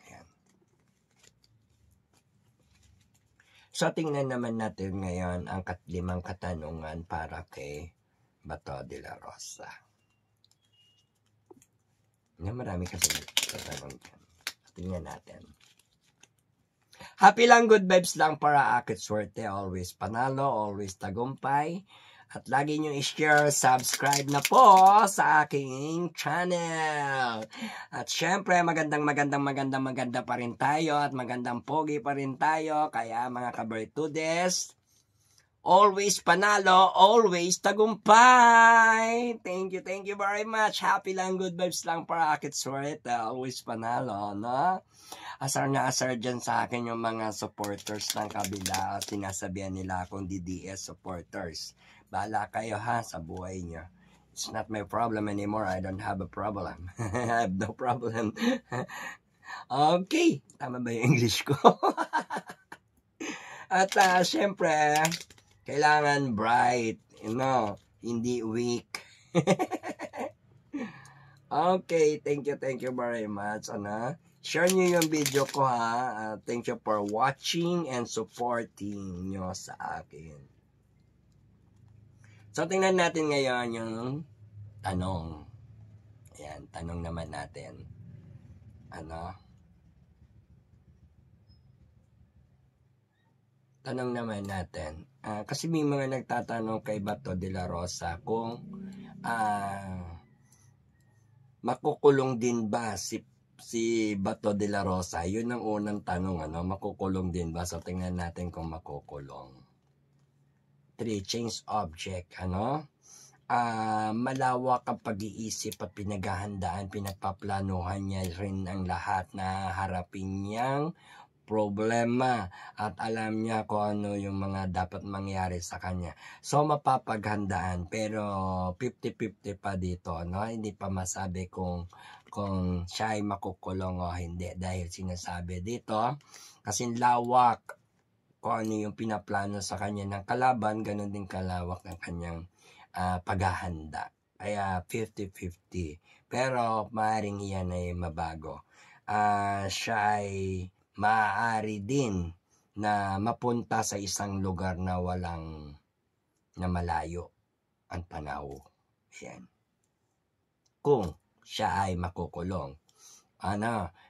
Ayan. So, tingnan naman natin ngayon ang 5 katanungan para kay Bato de la Rosa. Marami kasi katanong dyan. Tingnan natin. Happy lang, good vibes lang para akit swerte. Always panalo, always tagumpay. At lagi nyo i-share, subscribe na po sa aking channel. At syempre, magandang pa rin tayo at magandang pogi pa rin tayo. Kaya mga kabertudes, always panalo, always tagumpay. Thank you very much. Happy lang, good vibes lang para akit swerte. Always panalo, no? Asar na asar dyan sa akin yung mga supporters ng kabila. Sinasabihan nila akong DDS supporters. Bahala kayo ha sa buhay nyo. It's not my problem anymore. I don't have a problem. I have no problem. Okay. Tama ba yung English ko? At syempre, kailangan bright. You know, hindi weak. Okay, thank you very much. Share nyo yung video ko ha. Thank you for watching and supporting nyo sa akin. So, tingnan natin ngayon yung tanong. Ayan, tanong naman natin. Tanong naman natin. Kasi may mga nagtatanong kay Bato de la Rosa kung makukulong din ba si Bato de la Rosa? Yun ang unang tanong, makukulong din ba? So, tingnan natin kung makukulong. 3, change object, malawak ang pag-iisip at pinaghahandaan, pinagpaplanuhan niya rin ang lahat na harapin niyang problema at alam niya kung ano yung mga dapat mangyari sa kanya. So, mapapaghandaan pero 50-50 pa dito, Hindi pa masabi kung siya ay makukulong o hindi dahil sinasabi dito kasi lawak kung ano yung pinaplano sa kanya ng kalaban, ganun din kalawak ng kanyang paghahanda. Kaya 50-50. Pero maaaring iyan ay mabago. Siya ay maaari din na mapunta sa isang lugar na malayo ang tanaw. Yan. Kung siya ay makukulong.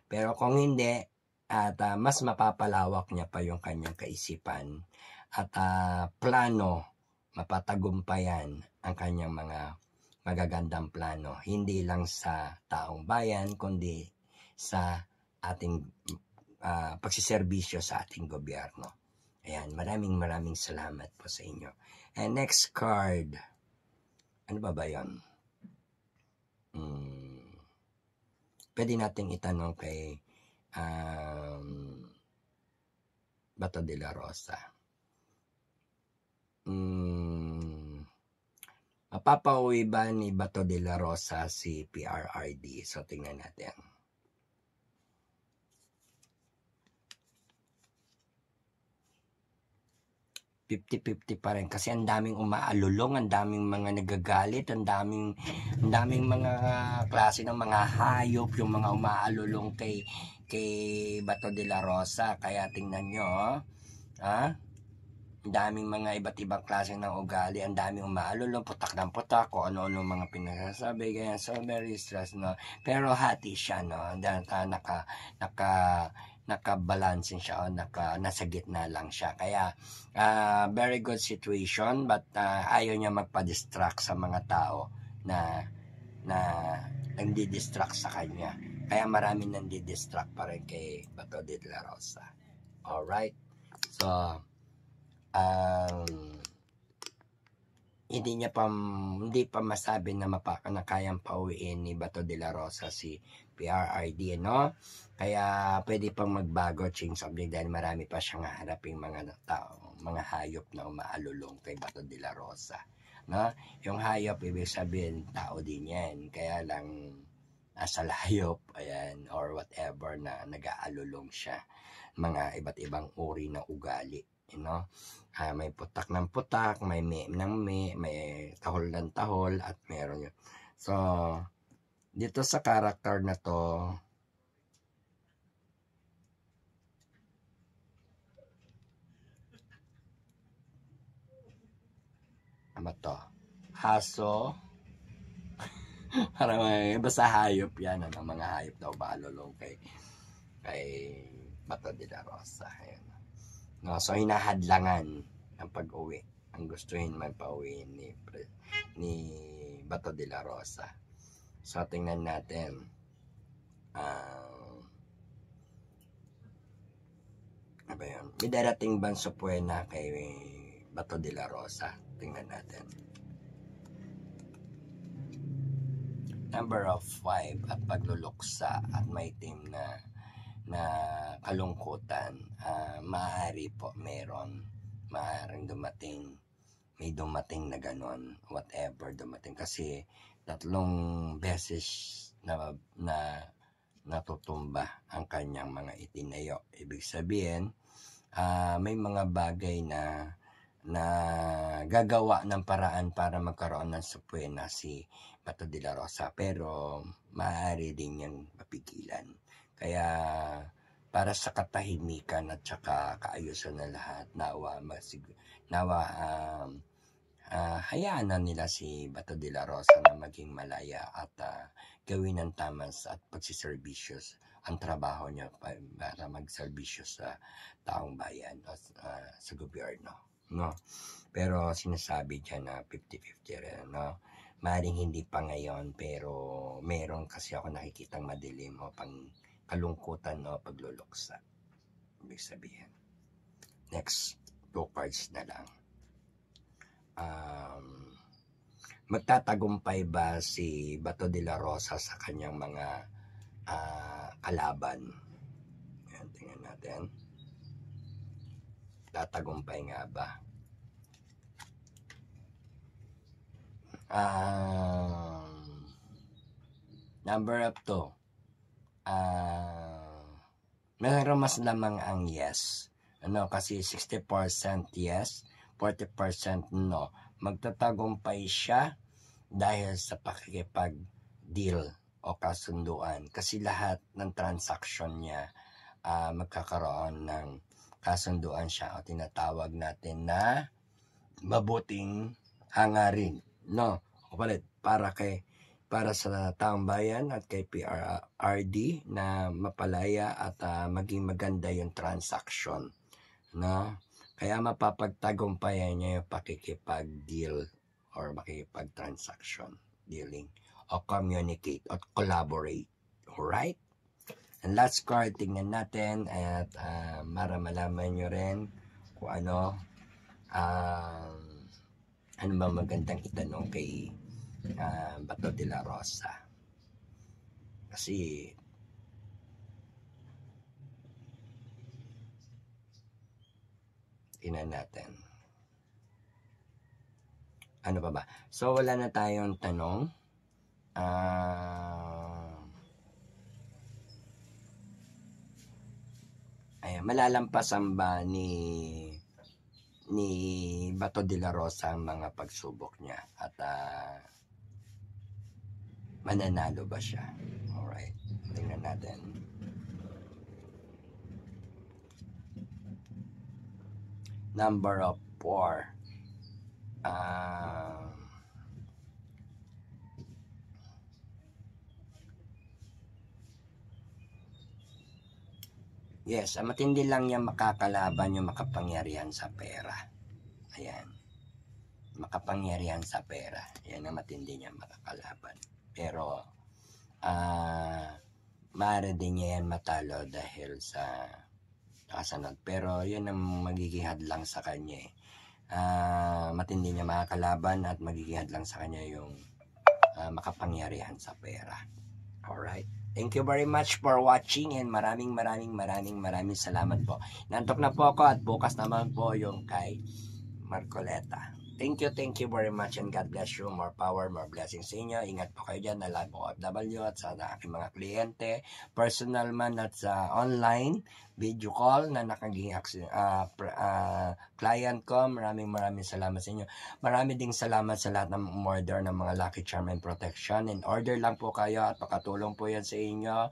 Pero kung hindi, at mas mapapalawak niya pa yung kanyang kaisipan at plano, mapatagumpayan ang kanyang mga magagandang plano. Hindi lang sa taong bayan, kundi sa ating pagsiservisyo sa ating gobyerno. Ayan, maraming salamat po sa inyo. And next card. Ano ba yun? Pwede nating itanong kay Bato de la Rosa. Mapapauwi ba ni Bato de la Rosa si PRRD? So, tingnan natin. $50-50 pa rin kasi ang daming umaalulong, ang daming mga nagagalit, ang daming mga klase ng mga hayop yung mga umaalulong kay Bato de la Rosa. Kaya tingnan nyo, ang daming mga iba't ibang klase ng ugali, ang daming umaalulong, putak ng putak, o ano-ano mga pinagsasabi, kaya so very stressed, pero hati siya, dahil nakabalansin siya, nasa gitna lang siya, kaya very good situation, but ayaw niya magpa-distract sa mga tao na nagdi-distract sa kanya, kaya maraming nandi-distract pa rin kay Bato de la Rosa. Alright, so hindi pa masabi na kayang pauwiin ni Bato de la Rosa si PRRD, Kaya pwede pang magbago, change subject, dahil marami pa siyang haraping mga tao, mga hayop na umaalulong kay Bato de la Rosa, Yung hayop, ibig sabihin tao din yan, kaya lang nasa hayop, ayan, or whatever na nag-aalulong siya, mga iba't ibang uri ng ugali, may putak ng putak, may may tahol ng tahol, at meron yun. So, dito sa character na to, ano to? Haso, parang basta hayop yan, mga hayop daw balulong kay Bato de la Rosa. Ayan. So, hinahadlangan ang pag-uwi. Ang gustuhin man pauwi ni Bato de la Rosa. So, tingnan natin. Ano ba yun? May darating bang supuena kay Bato de la Rosa? Tingnan natin. Number of 5 at pagluluksa at may team na kalungkutan, maaari po maaaring may dumating na ganon, whatever dumating, kasi 3 beses na natutumba ang kanyang mga itinayo. Ibig sabihin, may mga bagay na gagawa ng paraan para magkaroon ng supuena si Bato de la Rosa, pero maaari din yan mapigilan. Kaya para sa katahimikan at saka kaayusan ng lahat, hayaan na nila si Bato de la Rosa na maging malaya at gawin ng tama at pagsiserbisyos ang trabaho niya para magserbisyo sa taong bayan o sa gobyerno, no? Pero sinasabi dyan na 50-50 rin, no? Maring hindi pa ngayon, pero meron kasi ako nakikitang madilim o pang kalungkutan o pagluluksa. Ibig sabihin. Next, 2 cards na lang. Magtatagumpay ba si Bato de la Rosa sa kanyang mga kalaban? Ayan, tingnan natin. Tatagumpay nga ba? Number up to. Meron mas lamang ang yes. Kasi 60% yes, 40% no. Magtatagumpay siya dahil sa pakikipag-deal o kasunduan. Kasi lahat ng transaction niya magkakaroon ng kasunduan siya o tinatawag natin na mabuting hangarin, no? O palit, para sa taong bayan at kay PRRD na mapalaya at maging maganda yung transaction, no? Kaya mapapagtagumpayan niya yung pakikipag-deal or makikipag-transaction, dealing, o communicate, o collaborate. Alright? And last card, tingnan natin at para malaman nyo rin kung ano ba magandang itanong kay Bato de la Rosa. Kasi tingnan natin. Ano pa ba? So wala na tayong tanong. Ayan, malalampasan ba ni Bato de la Rosa ang mga pagsubok niya at mananalo ba siya? Alright, tingnan natin. Number of 4. Yes, matindi lang niya makakalaban yung makapangyarihan sa pera. Ayan. Makapangyarihan sa pera. Yan ang matindi niya makakalaban. Pero, maaari din niya yan matalo dahil sa kasanod. Pero, yun ang magiging hadlang sa kanya. Matindi niya makakalaban at magiging hadlang sa kanya yung makapangyarihan sa pera. Alright. Thank you very much for watching and maraming salamat po. Nantok na po ako at bukas naman po yung kay Marcoleta. Thank you very much and God bless you. More power, more blessings sa inyo. Ingat po kayo dyan na live OFW at sa aking mga kliyente, personal man at sa online video call na nakaging client ko. Maraming salamat sa inyo. Marami ding salamat sa lahat ng order ng mga Lucky Charm and Protection. And order lang po kayo at pakatulong po yan sa inyo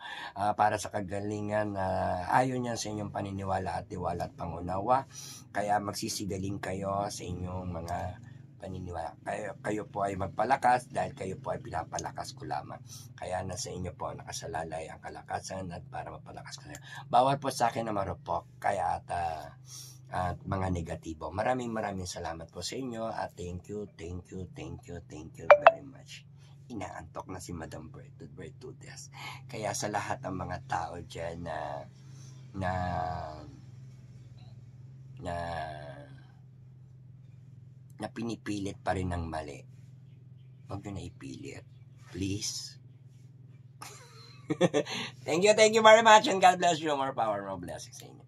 para sa kagalingan. Ayon yan sa inyong paniniwala at tiwala at pangunawa. Kaya magsisigaling kayo sa inyong mga paniniwala. Kayo po ay magpalakas dahil kayo po ay pinapalakas ko lamang. Kaya nasa inyo po nakasalalay ang kalakasan at para mapalakas ko. Bawal po sa akin na marupok kaya at mga negatibo. Maraming salamat po sa inyo at thank you very much. Inaantok na si Madam Bertudes. Kaya sa lahat ng mga tao dyan na pinipilit pa rin ng mali, huwag nyo na ipilit. Please. Thank you very much and God bless you. More power, more blessings sa inyo.